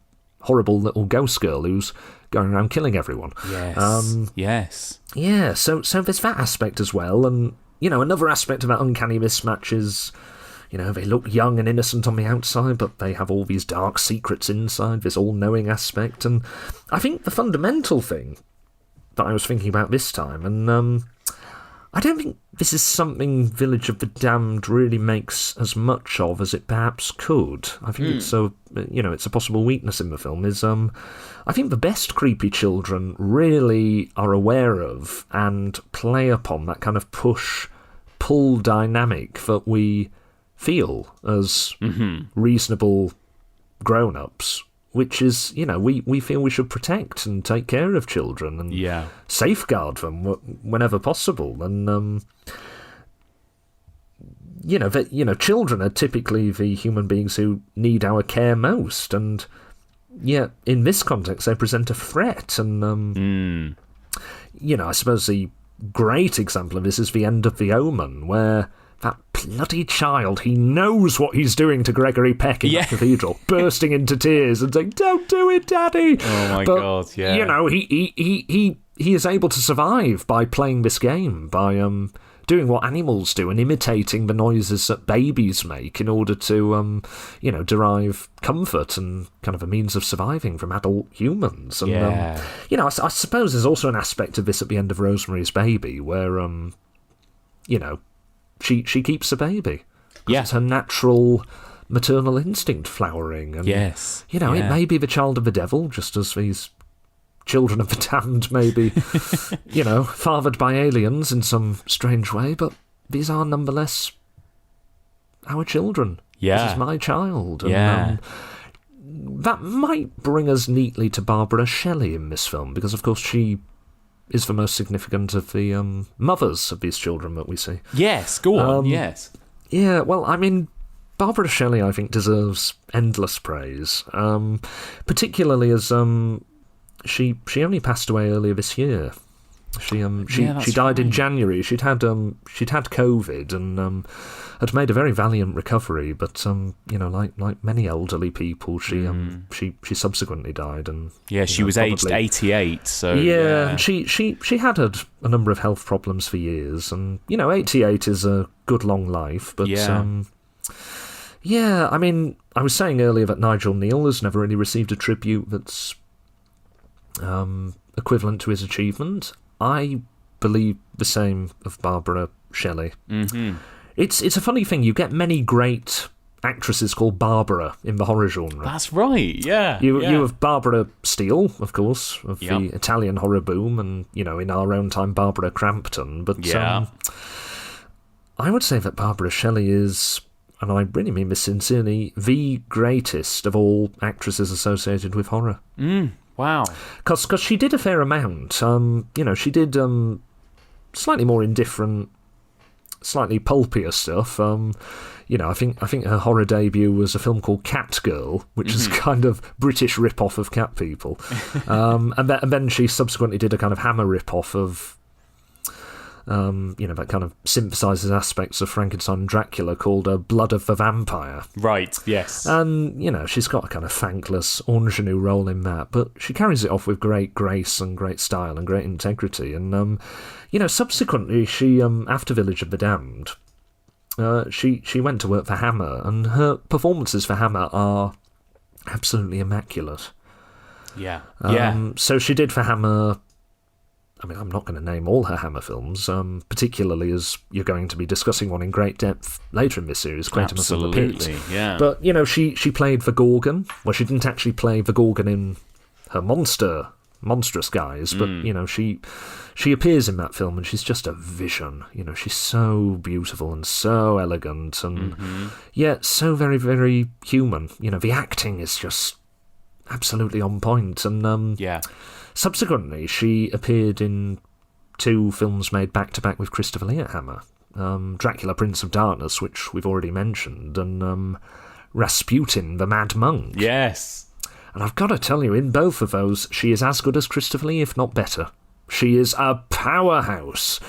horrible little ghost girl who's going around killing everyone. Yes. Yeah, so there's that aspect as well, and you know, another aspect of that uncanny mismatch is, you know, they look young and innocent on the outside, but they have all these dark secrets inside, this all-knowing aspect, and I think the fundamental thing that I was thinking about this time, and I don't think this is something Village of the Damned really makes as much of as it perhaps could. I think it's a possible weakness in the film, is I think the best creepy children really are aware of and play upon that kind of push-pull dynamic that we feel as reasonable grown-ups, which is, you know, we feel we should protect and take care of children and safeguard them whenever possible. And you know, children are typically the human beings who need our care most, and yet in this context they present a threat. And you know, I suppose the great example of this is the end of The Omen, where that bloody child, he knows what he's doing to Gregory Peck in that cathedral, bursting into tears and saying, "Don't do it, Daddy!" Oh my God, yeah. You know, he is able to survive by playing this game, by doing what animals do and imitating the noises that babies make in order to, you know, derive comfort and kind of a means of surviving from adult humans. And, you know, I suppose there's also an aspect of this at the end of Rosemary's Baby where, you know, she keeps the baby. It's her natural maternal instinct flowering. And, you know, it may be the child of the devil, just as these children of the damned may be, you know, fathered by aliens in some strange way, but these are nonetheless our children. This is my child. And, that might bring us neatly to Barbara Shelley in this film, because, of course, she is the most significant of the mothers of these children that we see. Yes, go on, yes. Yeah, well, I mean, Barbara Shelley, I think, deserves endless praise, particularly as she only passed away earlier this year. She died in January. She'd had COVID and had made a very valiant recovery, but you know, like many elderly people, she subsequently died, and she was aged 88. So and she had a number of health problems for years, and you know, 88 is a good long life, but I mean, I was saying earlier that Nigel Neal has never really received a tribute that's equivalent to his achievement. I believe the same of Barbara Shelley. It's a funny thing. You get many great actresses called Barbara in the horror genre. That's right, You have Barbara Steele, of course, of the Italian horror boom, and, you know, in our own time, Barbara Crampton. But I would say that Barbara Shelley is, and I really mean this sincerely, the greatest of all actresses associated with horror. Wow. Because she did a fair amount. You know, she did slightly more indifferent slightly pulpier stuff. I think her horror debut was a film called Catgirl, which is kind of British rip-off of Cat People. And then she subsequently did a kind of Hammer rip-off of, that kind of synthesises aspects of Frankenstein and Dracula called Blood of the Vampire. Right, yes. And, she's got a kind of thankless ingenue role in that, but she carries it off with great grace and great style and great integrity. And, subsequently, she, after Village of the Damned, she went to work for Hammer, and her performances for Hammer are absolutely immaculate. Yeah. So she did for Hammer. I mean, I'm not going to name all her Hammer films, particularly as you're going to be discussing one in great depth later in this series, Quatermass of the Pit. Yeah. But, she played the Gorgon. Well, she didn't actually play the Gorgon in her monstrous guise, but, she appears in that film and she's just a vision. She's so beautiful and so elegant and yet so very, very human. The acting is just absolutely on point. And subsequently, she appeared in 2 films made back-to-back with Christopher Lee at Hammer. Dracula, Prince of Darkness, which we've already mentioned, and Rasputin, the Mad Monk. Yes. And I've got to tell you, in both of those, she is as good as Christopher Lee, if not better. She is a powerhouse.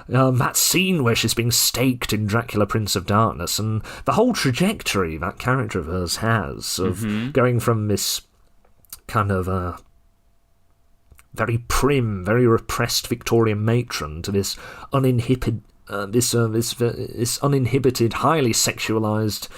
That scene where she's being staked in Dracula, Prince of Darkness, and the whole trajectory that character of hers has, of going from this kind of very prim, very repressed Victorian matron to this uninhibited, this uninhibited, highly sexualized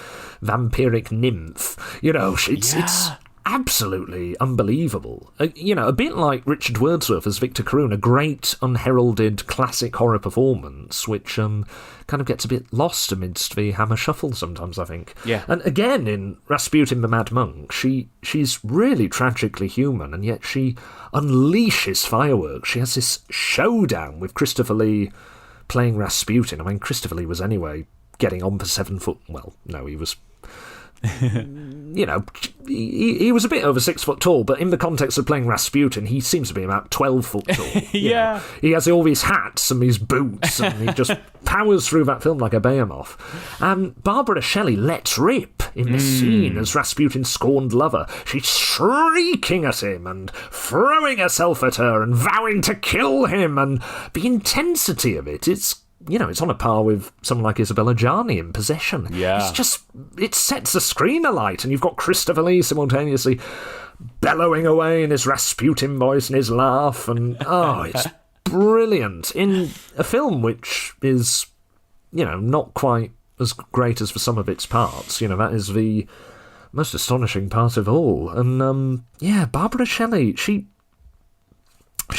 vampiric nymph. It's absolutely unbelievable. A bit like Richard Wordsworth as Victor Carroon, a great unheralded classic horror performance, which kind of gets a bit lost amidst the Hammer shuffle sometimes, I think. Yeah. And again, in Rasputin the Mad Monk, she's really tragically human, and yet she unleashes fireworks. She has this showdown with Christopher Lee playing Rasputin. I mean, Christopher Lee was anyway getting on for 7 foot... Well, no, he was... he was a bit over 6 foot tall, but in the context of playing Rasputin, he seems to be about 12 foot tall. Yeah. He has all these hats and these boots, and he just powers through that film like a behemoth. And Barbara Shelley lets rip in this scene as Rasputin's scorned lover. She's shrieking at him and throwing herself at her and vowing to kill him, and the intensity of it, it's on a par with someone like Isabella Gianni in Possession. Yeah. It sets the screen alight, and you've got Christopher Lee simultaneously bellowing away in his Rasputin voice and his laugh, and it's brilliant in a film which is, not quite as great as for some of its parts. That is the most astonishing part of all. And, Barbara Shelley, She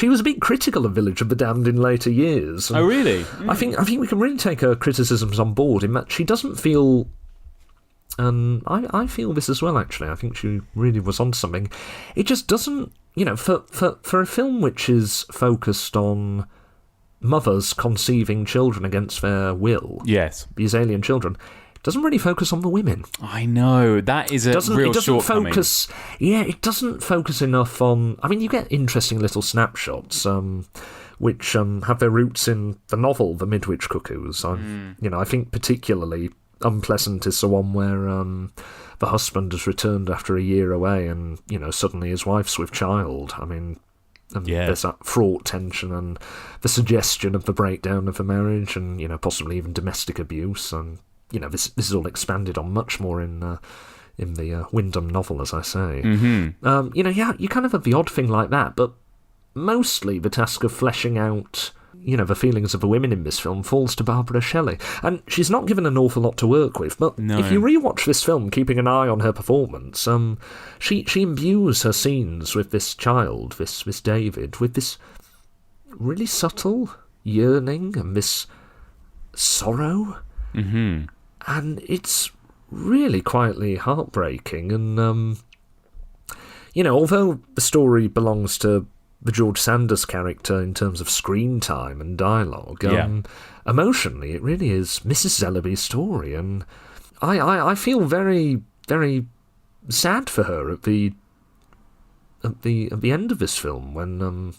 was a bit critical of Village of the Damned in later years. Oh, really? I think we can really take her criticisms on board in that she doesn't feel... And I feel this as well, actually. I think she really was onto something. It just doesn't... For a film which is focused on mothers conceiving children against their will... Yes. These alien children... doesn't really focus on the women. I know, that is a real shortcoming. It doesn't focus enough on... I mean, you get interesting little snapshots, which have their roots in the novel, The Midwich Cuckoos. I think particularly unpleasant is the one where the husband has returned after a year away and, suddenly his wife's with child. I mean... there's that fraught tension and the suggestion of the breakdown of the marriage and, possibly even domestic abuse and... this is all expanded on much more in the Wyndham novel, as I say. You kind of have the odd thing like that, but mostly the task of fleshing out, the feelings of the women in this film falls to Barbara Shelley. And she's not given an awful lot to work with, but if you rewatch this film, keeping an eye on her performance, she imbues her scenes with this child, this David, with this really subtle yearning and this sorrow. And it's really quietly heartbreaking. And, although the story belongs to the George Sanders character in terms of screen time and dialogue, emotionally, it really is Mrs. Zellaby's story. And I feel very, very sad for her at the at the end of this film when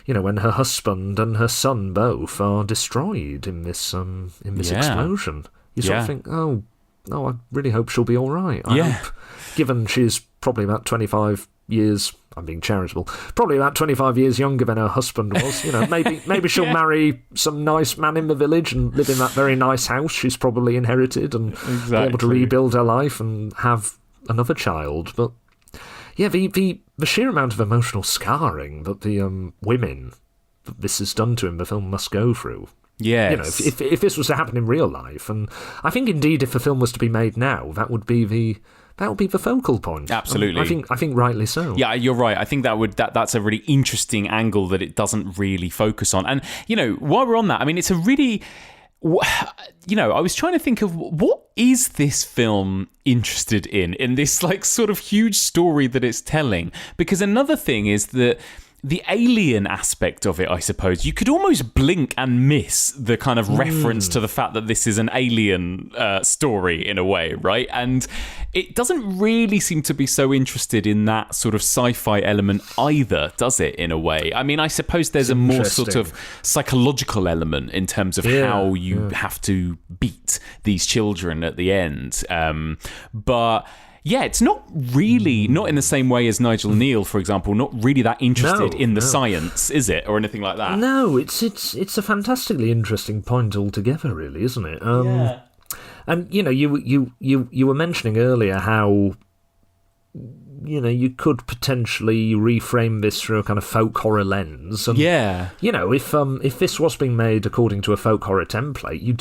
when her husband and her son both are destroyed in this explosion. You sort of think, oh, I really hope she'll be all right. I hope, given she's probably about 25 years, I'm being charitable, probably about 25 years younger than her husband was. Maybe she'll marry some nice man in the village and live in that very nice house she's probably inherited and be able to rebuild her life and have another child. But yeah, the sheer amount of emotional scarring that the women that this has done to in the film must go through. Yes. If this was to happen in real life, and I think indeed if a film was to be made now, that would be the focal point. Absolutely. I think rightly so. Yeah, you're right. I think that's a really interesting angle that it doesn't really focus on. And, while we're on that, I mean, it's a really... I was trying to think of what is this film interested in this like sort of huge story that it's telling? Because another thing is that the alien aspect of it, I suppose, you could almost blink and miss the kind of reference to the fact that this is an alien story in a way, right? And it doesn't really seem to be so interested in that sort of sci-fi element either, does it, in a way? I mean, I suppose there's a more sort of psychological element in terms of how you have to beat these children at the end. But... yeah, it's not in the same way as Nigel Neal, for example, not really that interested in the science, is it, or anything like that? No, it's a fantastically interesting point altogether, really, isn't it? And you were mentioning earlier how you could potentially reframe this through a kind of folk horror lens. And, if this was being made according to a folk horror template, you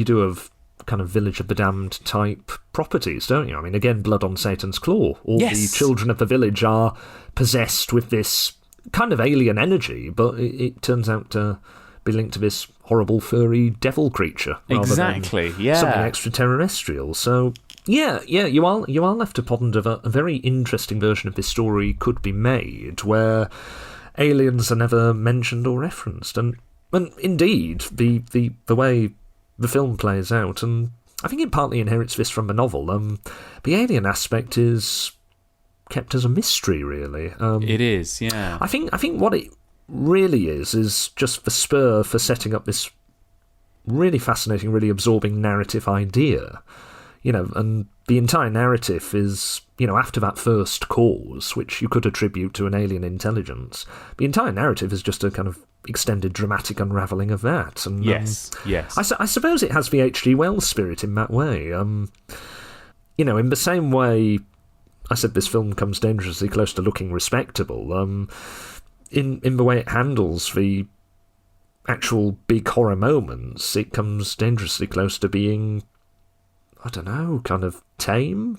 do have kind of Village of the Damned type properties, don't you? I mean, again, blood on Satan's claw. All the children of the village are possessed with this kind of alien energy, but it turns out to be linked to this horrible furry devil creature rather than something extraterrestrial. So you are left to ponder a very interesting version of this story could be made where aliens are never mentioned or referenced, and indeed the way the film plays out, and I think it partly inherits this from the novel. The alien aspect is kept as a mystery, really. It is, yeah. I think what it really is just the spur for setting up this really fascinating, really absorbing narrative idea. And the entire narrative is, after that first cause, which you could attribute to an alien intelligence, the entire narrative is just a kind of extended dramatic unravelling of that. And yes. I suppose it has the H.G. Wells spirit in that way. In the same way I said this film comes dangerously close to looking respectable, in the way it handles the actual big horror moments, it comes dangerously close to being, I don't know, kind of tame?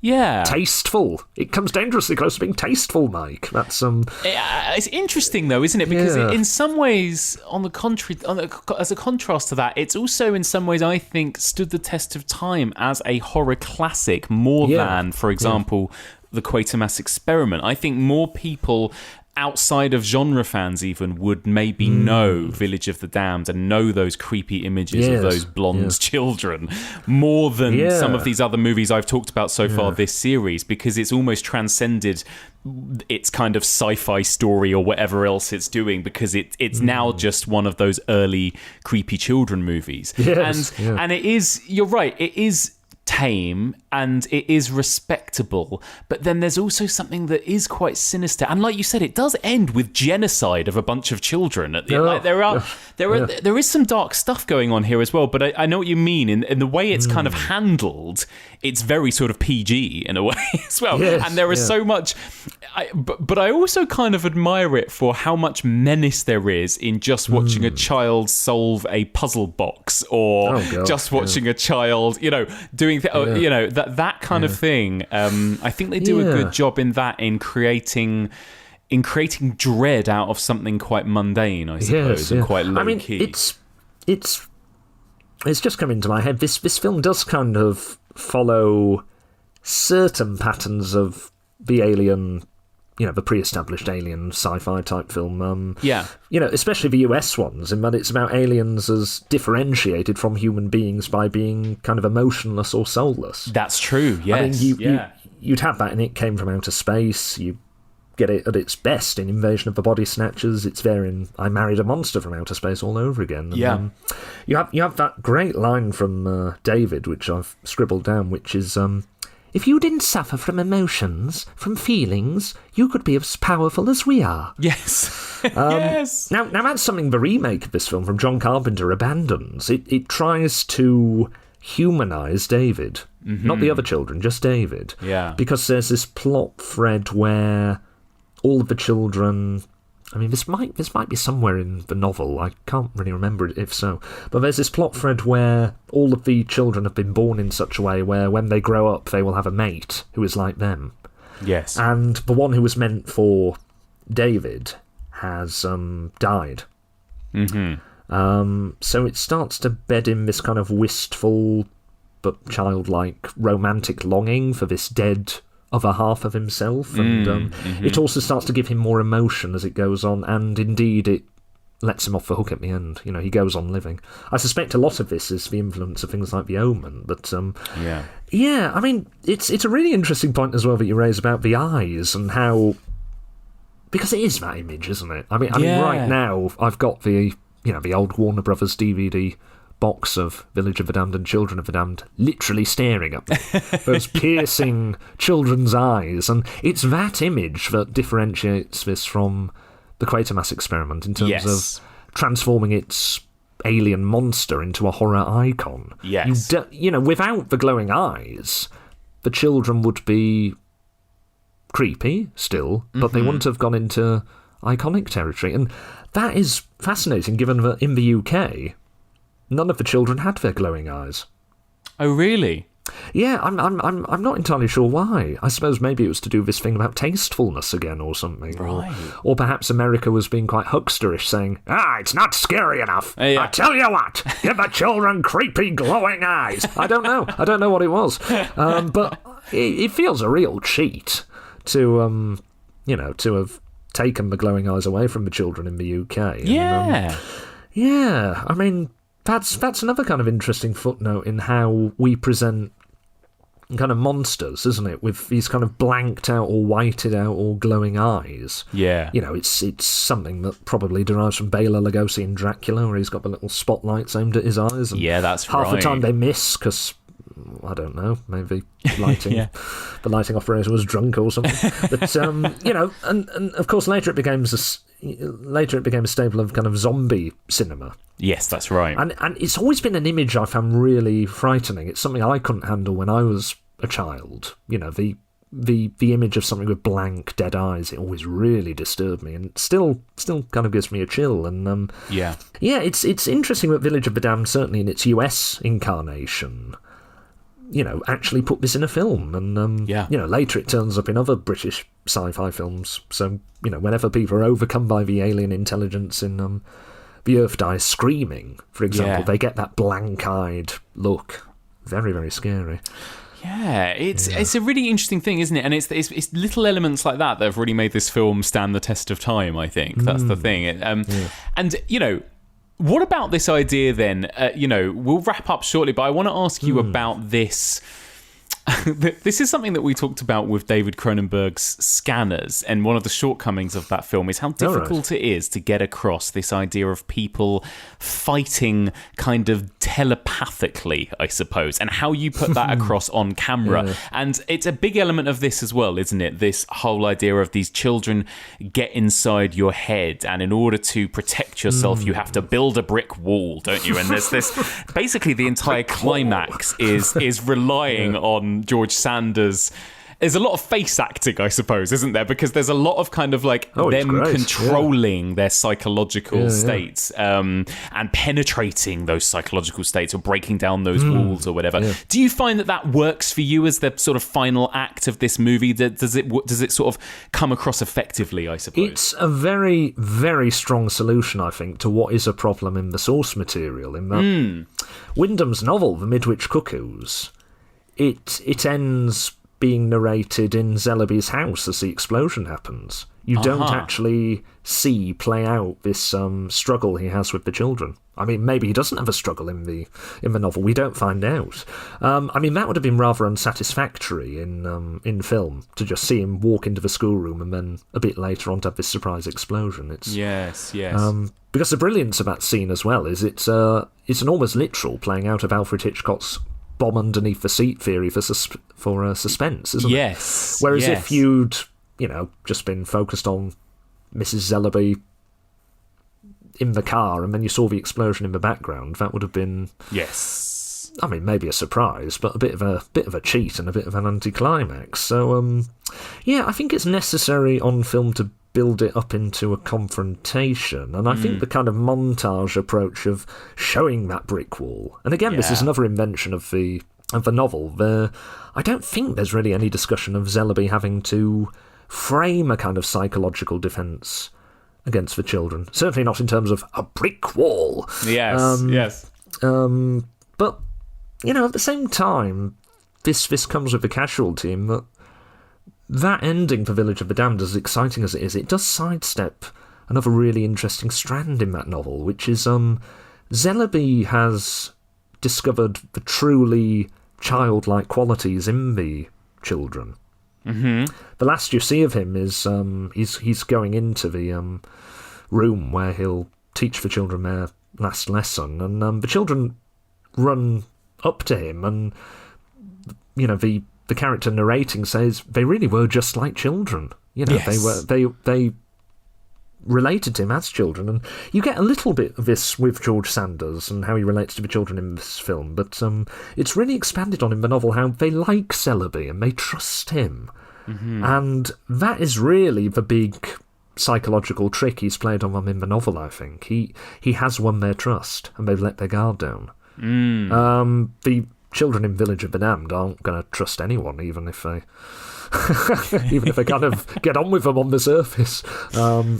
Yeah. Tasteful. It comes dangerously close to being tasteful, Mike. That's It's interesting, though, isn't it? Because in some ways, on the contrary, as a contrast to that, it's also in some ways, I think, stood the test of time as a horror classic more than, for example, the Quatermass Experiment. I think more people outside of genre fans even would maybe know Village of the Damned and know those creepy images of those blonde children more than some of these other movies I've talked about so far this series, because it's almost transcended its kind of sci-fi story or whatever else it's doing, because it's now just one of those early creepy children movies. And it is, you're right, it is tame and it is respectable, but then there's also something that is quite sinister, and like you said, it does end with genocide of a bunch of children at the there is some dark stuff going on here as well, but I know what you mean in the way it's kind of handled. It's very sort of PG in a way as well, and there is so much but I also kind of admire it for how much menace there is in just watching a child solve a puzzle box, or just watching a child doing that kind of thing. I think they do a good job in that, in creating dread out of something quite mundane, I suppose, and quite low key. It's just come into my head. This film does kind of follow certain patterns of the alien, the pre-established alien sci-fi type film. Especially the US ones, in that it's about aliens as differentiated from human beings by being kind of emotionless or soulless. That's true, yes. I mean, you'd have that, and it came from outer space. You get it at its best in Invasion of the Body Snatchers. It's there in I Married a Monster from Outer Space all over again. And, you have that great line from David, which I've scribbled down, which is, if you didn't suffer from emotions, from feelings, you could be as powerful as we are. Yes. Yes. Now that's something the remake of this film from John Carpenter abandons. It tries to humanise David. Not the other children, just David. Yeah. Because there's this plot thread where all of the children... I mean, this might be somewhere in the novel. I can't really remember it if so. But there's this plot thread where all of the children have been born in such a way where when they grow up, they will have a mate who is like them. Yes. And the one who was meant for David has died. So it starts to bed in this kind of wistful but childlike romantic longing for this dead other half of himself, and it also starts to give him more emotion as it goes on, and indeed it lets him off the hook at the end. You know, he goes on living. I suspect a lot of this is the influence of things like The Omen, but yeah, I mean, it's a really interesting point as well that you raise about the eyes and how, because it is that image, isn't it? I mean, right now I've got the old Warner Brothers DVD box of Village of the Damned and Children of the Damned literally staring at me. Those piercing children's eyes. And it's that image that differentiates this from the Quatermass Experiment in terms of transforming its alien monster into a horror icon. Yes. Without the glowing eyes, the children would be creepy still, but they wouldn't have gone into iconic territory. And that is fascinating, given that in the UK... none of the children had their glowing eyes. Oh, really? Yeah, I'm not entirely sure why. I suppose maybe it was to do with this thing about tastefulness again or something. Right. Or perhaps America was being quite hucksterish, saying, it's not scary enough. I tell you what, give the children creepy glowing eyes. I don't know what it was. But it feels a real cheat to have taken the glowing eyes away from the children in the UK. Yeah. Yeah, I mean... That's another kind of interesting footnote in how we present kind of monsters, isn't it? With these kind of blanked out or whited out or glowing eyes. Yeah. You know, it's something that probably derives from Bela Lugosi in Dracula, where he's got the little spotlights aimed at his eyes. And that's half right. the time they miss because, I don't know, maybe lighting the lighting operator was drunk or something. But and of course later it became a staple of kind of zombie cinema. Yes, that's right. And it's always been an image I found really frightening. It's something I couldn't handle when I was a child. You know, the image of something with blank, dead eyes, it always really disturbed me, and still kind of gives me a chill. And it's interesting that Village of the Damned, certainly in its US incarnation, actually put this in a film. And later it turns up in other British sci-fi films. So whenever people are overcome by the alien intelligence in The Earth Dies Screaming, for example, they get that blank-eyed look. Very, very scary. Yeah, it's a really interesting thing, isn't it? And it's little elements like that have really made this film stand the test of time, I think. That's the thing. And, what about this idea then? We'll wrap up shortly, but I want to ask you about this. This is something that we talked about with David Cronenberg's Scanners, and one of the shortcomings of that film is how difficult it is to get across this idea of people fighting kind of telepathically, I suppose, and how you put that across on camera. Yeah. And it's a big element of this as well, isn't it? This whole idea of these children get inside your head, and in order to protect yourself, you have to build a brick wall, don't you? And there's this, basically the entire climax is relying on George Sanders. There's a lot of face acting, I suppose, isn't there? Because there's a lot of kind of like them controlling their psychological states and penetrating those psychological states or breaking down those walls or whatever. Yeah. Do you find that works for you as the sort of final act of this movie? Does it sort of come across effectively, I suppose? It's a very, very strong solution, I think, to what is a problem in the source material. In that Wyndham's novel, The Midwich Cuckoos, it ends being narrated in Zellaby's house as the explosion happens. You don't actually see play out this struggle he has with the children. I mean, maybe he doesn't have a struggle in the novel. We don't find out. I mean, that would have been rather unsatisfactory in film, to just see him walk into the schoolroom and then a bit later on to have this surprise explosion. Yes. Because the brilliance of that scene as well is it's an almost literal playing out of Alfred Hitchcock's bomb underneath the seat theory for suspense, isn't it? Yes. Whereas if you'd just been focused on Mrs. Zellaby in the car and then you saw the explosion in the background, that would have been... Yes. I mean, maybe a surprise, but a bit of a cheat and a bit of an anticlimax. So, I think it's necessary on film to build it up into a confrontation, and I think the kind of montage approach of showing that brick wall, and again, this is another invention of the novel. I don't think there's really any discussion of Zellaby having to frame a kind of psychological defence against the children. Certainly not in terms of a brick wall. Yes. But, at the same time, this comes with the casualty in that ending for Village of the Damned, as exciting as it is, it does sidestep another really interesting strand in that novel, which is Zellaby has discovered the truly childlike qualities in the children. Mm-hmm. The last you see of him is he's going into the room where he'll teach the children their last lesson, and the children run up to him, and the character narrating says they really were just like children. They related to him as children, and you get a little bit of this with George Sanders and how he relates to the children in this film, but it's really expanded on in the novel how they like Zellaby and they trust him. Mm-hmm. And that is really the big psychological trick he's played on them in the novel, I think. He has won their trust and they've let their guard down. The children in Village of the Damned aren't going to trust anyone, even if they kind of get on with them on the surface.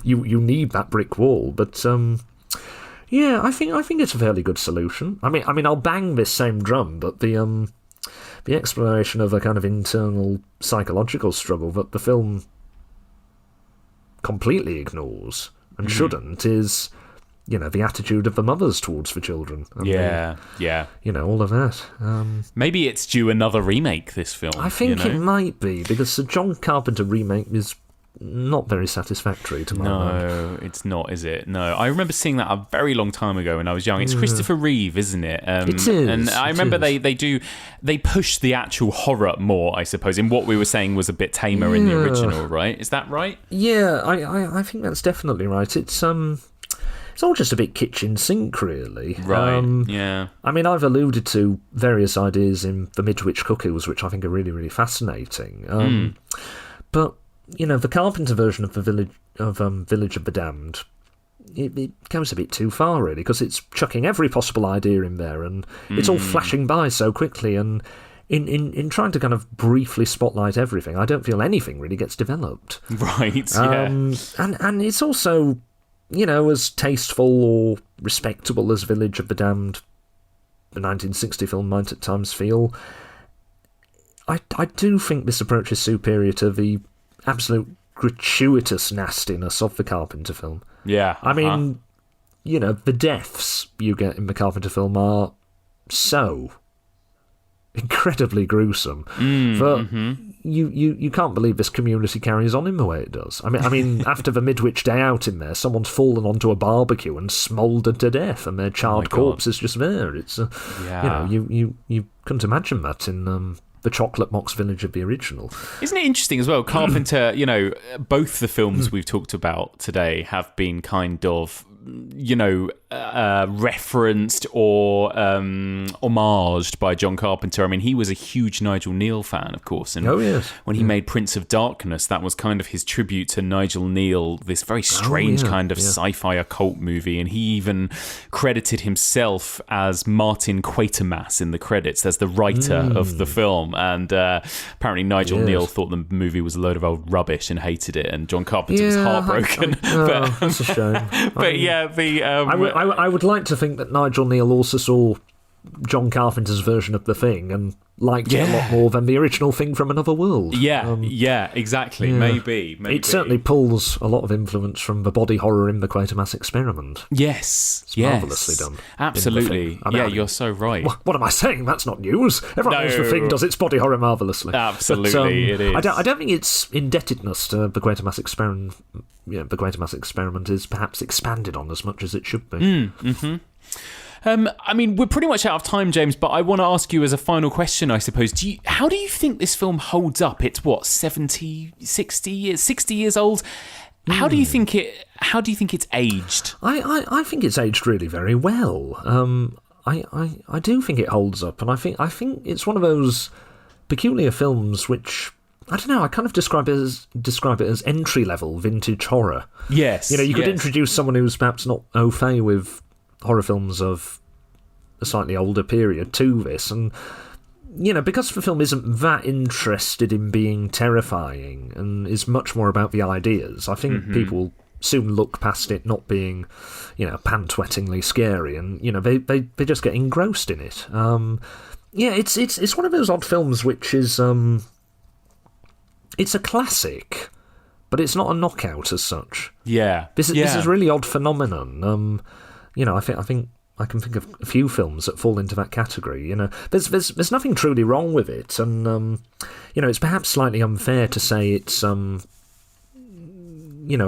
You need that brick wall, but I think it's a fairly good solution. I mean, I'll bang this same drum, but the exploration of a kind of internal psychological struggle that the film completely ignores and shouldn't is, the attitude of the mothers towards the children. And all of that. Maybe it's due another remake, this film. I think it might be, because the John Carpenter remake is not very satisfactory to my mind. No, it's not, is it? No. I remember seeing that a very long time ago when I was young. It's Christopher Reeve, isn't it? It is. And I remember they push the actual horror more, I suppose, in what we were saying was a bit tamer in the original, right? Is that right? Yeah, I think that's definitely right. It's all just a bit kitchen sink, really. Right, yeah. I mean, I've alluded to various ideas in The Midwich Cuckoos, which I think are really, really fascinating. But, the Carpenter version of the Village of the Damned, it goes a bit too far, really, because it's chucking every possible idea in there, and it's all flashing by so quickly, and in trying to kind of briefly spotlight everything, I don't feel anything really gets developed. Right, yeah. And it's also... as tasteful or respectable as Village of the Damned, the 1960 film, might at times feel, I do think this approach is superior to the absolute gratuitous nastiness of the Carpenter film. Yeah. I mean, the deaths you get in the Carpenter film are so incredibly gruesome that you can't believe this community carries on in the way it does. I mean, after the Midwich Day Out in there, someone's fallen onto a barbecue and smouldered to death, and their charred corpse is just there. It's you couldn't imagine that in the Chocolate Mox Village of the original. Isn't it interesting as well? Carpenter, both the films we've talked about today have been kind of referenced or homaged by John Carpenter. I mean, he was a huge Nigel Neal fan, of course, and when he made Prince of Darkness, that was kind of his tribute to Nigel Neal, this very strange kind of sci-fi occult movie, and he even credited himself as Martin Quatermass in the credits as the writer of the film, and apparently Nigel Neal thought the movie was a load of old rubbish and hated it, and John Carpenter was heartbroken. That's a shame. But I would like to think that Nigel Neal also saw John Carpenter's version of The Thing and liked it a lot more than the original Thing from Another World. Yeah, exactly. Yeah. Maybe. It certainly pulls a lot of influence from the body horror in the Quatermass Experiment. Yes. It's marvellously done. Absolutely. You're so right. What am I saying? That's not news. Everyone knows The Thing does its body horror marvellously. Absolutely, it is. I don't think its indebtedness to the Quatermass Experiment. Yeah, the Quatermass Experiment is perhaps expanded on as much as it should be. I mean, we're pretty much out of time, James, but I want to ask you as a final question, I suppose. How do you think this film holds up? It's 60 years old? How do you think it's aged? I think it's aged really very well. I do think it holds up, and I think it's one of those peculiar films which, I don't know, I kind of describe it as entry-level vintage horror. Yes. You could introduce someone who's perhaps not au fait with horror films of a slightly older period to this, and because the film isn't that interested in being terrifying and is much more about the ideas, I think people soon look past it not being pant-wettingly scary, and they just get engrossed in it. It's one of those odd films which is it's a classic, but it's not a knockout as such. This is a really odd phenomenon. I think I can think of a few films that fall into that category. There's nothing truly wrong with it, and it's perhaps slightly unfair to say it's a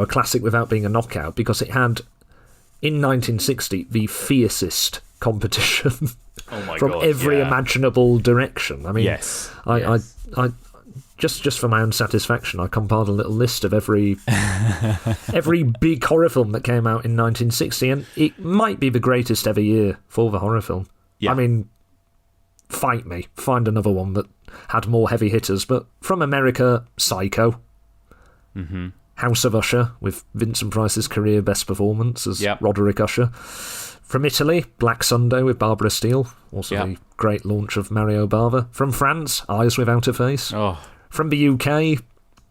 classic without being a knockout, because it had in 1960 the fiercest competition from every imaginable direction. I mean, I just for my own satisfaction, I compiled a little list of every big horror film that came out in 1960, and it might be the greatest ever year for the horror film. I mean, fight me, find another one that had more heavy hitters. But from America, Psycho, House of Usher with Vincent Price's career best performance as Roderick Usher. From Italy, Black Sunday with Barbara Steele, also the great launch of Mario Bava. From France, Eyes Without a Face. From the UK,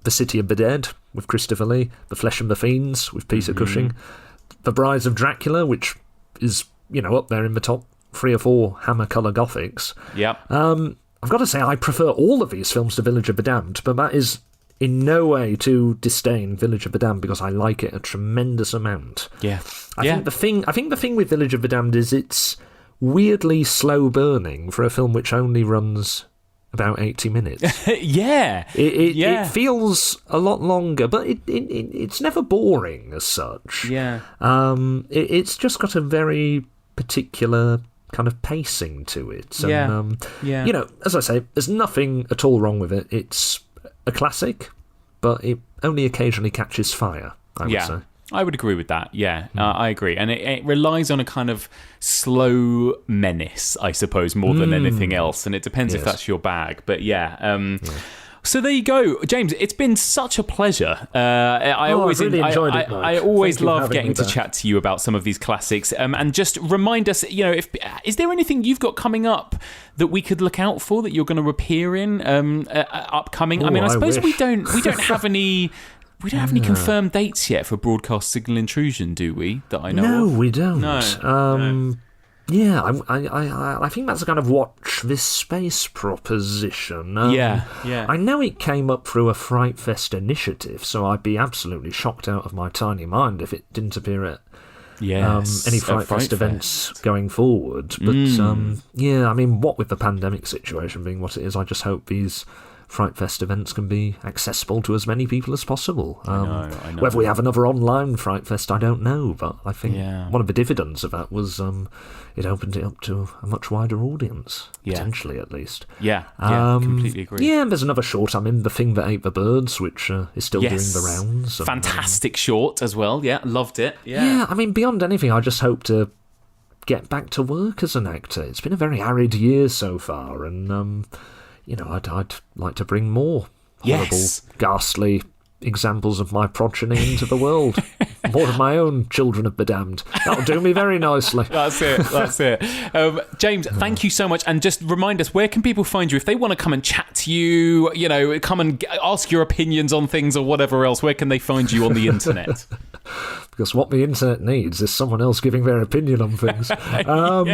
The City of the Dead with Christopher Lee, The Flesh and the Fiends with Peter Cushing, The Brides of Dracula, which is up there in the top 3 or 4 Hammer colour gothics. I've got to say I prefer all of these films to Village of the Damned, but that is in no way to disdain Village of the Damned, because I like it a tremendous amount. I think the thing with Village of the Damned is it's weirdly slow burning for a film which only runs about 80 minutes. It feels a lot longer, but it's never boring as such. It's just got a very particular kind of pacing to it. And, as I say, there's nothing at all wrong with it. It's a classic, but it only occasionally catches fire, I would say. I would agree with that, I agree. And it relies on a kind of slow menace, I suppose, more than anything else. And it depends if that's your bag. But so there you go. James, it's been such a pleasure. I really enjoyed it, Mike. I always love getting to chat to you about some of these classics. And just remind us, is there anything you've got coming up that we could look out for that you're going to appear in upcoming? I suppose we don't have any... We don't have any confirmed dates yet for Broadcast Signal Intrusion, do we? That I know of? No, we don't. No. Yeah, I think that's a kind of watch this space proposition. I know it came up through a Fright Fest initiative, so I'd be absolutely shocked out of my tiny mind if it didn't appear at any Fright Fest events going forward. But what with the pandemic situation being what it is, I just hope these Fright Fest events can be accessible to as many people as possible. I know. Whether we have another online Fright Fest, I don't know, but I think one of the dividends of that was it opened it up to a much wider audience, potentially at least. Completely agree. And there's another short I'm in, The Thing That Ate the Birds, which is still doing the rounds. Fantastic short as well, loved it. Beyond anything, I just hope to get back to work as an actor. It's been a very arid year so far, and I'd like to bring more horrible, ghastly examples of my progeny into the world. More of my own Children of the Damned. That'll do me very nicely. That's it. James, thank you so much. And just remind us, where can people find you? If they want to come and chat to you, come and ask your opinions on things or whatever else, where can they find you on the internet? Because what the internet needs is someone else giving their opinion on things. I'm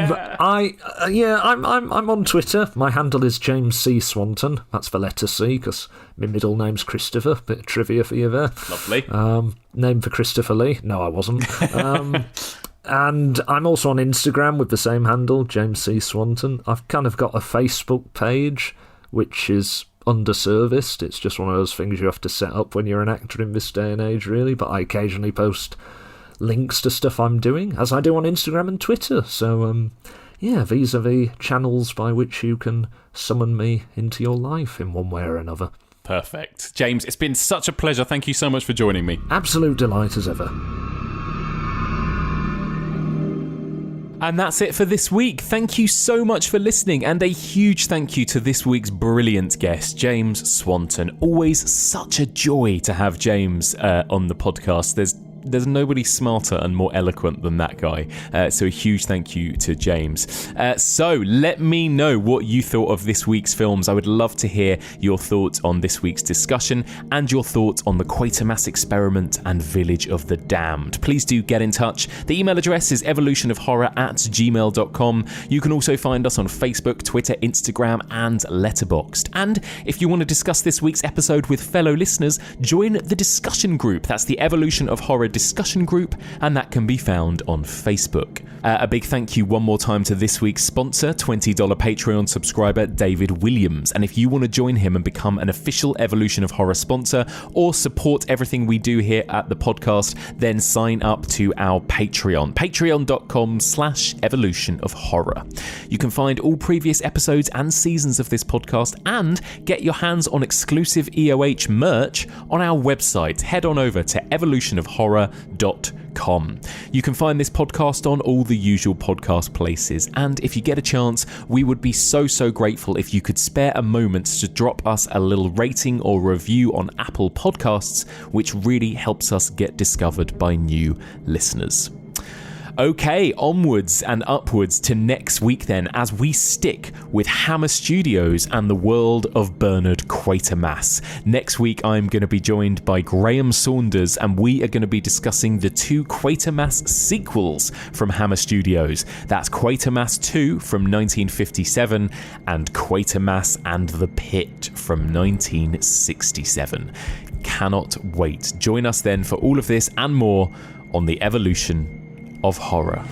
on Twitter. My handle is James C. Swanton. That's the letter C, because my middle name's Christopher. Bit of trivia for you there. Lovely. Name for Christopher Lee. No, I wasn't. And I'm also on Instagram with the same handle, James C. Swanton. I've kind of got a Facebook page, which is underserviced. It's just one of those things you have to set up when you're an actor in this day and age, really. But I occasionally post links to stuff I'm doing, as I do on Instagram and Twitter. So, these are the channels by which you can summon me into your life in one way or another. Perfect. James, it's been such a pleasure. Thank you so much for joining me. Absolute delight as ever. And that's it for this week. Thank you so much for listening, and a huge thank you to this week's brilliant guest, James Swanton. Always such a joy to have James on the podcast. There's nobody smarter and more eloquent than that guy. So a huge thank you to James. So let me know what you thought of this week's films. I would love to hear your thoughts on this week's discussion and your thoughts on the Quatermass Experiment and Village of the Damned. Please do get in touch. The email address is evolutionofhorror@gmail.com. You can also find us on Facebook, Twitter, Instagram, and Letterboxd. And if you want to discuss this week's episode with fellow listeners, join the discussion group. That's the Evolution of Horror discussion group, and that can be found on Facebook. A big thank you one more time to this week's sponsor, $20 Patreon subscriber David Williams. And if you want to join him and become an official Evolution of Horror sponsor or support everything we do here at the podcast, then sign up to our Patreon, patreon.com/Evolution of Horror. You can find all previous episodes and seasons of this podcast and get your hands on exclusive EOH merch on our website. Head on over to evolutionofhorror.com. You can find this podcast on all the usual podcast places, and if you get a chance, we would be so grateful if you could spare a moment to drop us a little rating or review on Apple Podcasts, which really helps us get discovered by new listeners. Okay, onwards and upwards to next week then, as we stick with Hammer Studios and the world of Bernard Quatermass. Next week, I'm going to be joined by Graham Saunders, and we are going to be discussing the two Quatermass sequels from Hammer Studios. That's Quatermass 2 from 1957 and Quatermass and the Pit from 1967. Cannot wait. Join us then for all of this and more on the Evolution of Horror.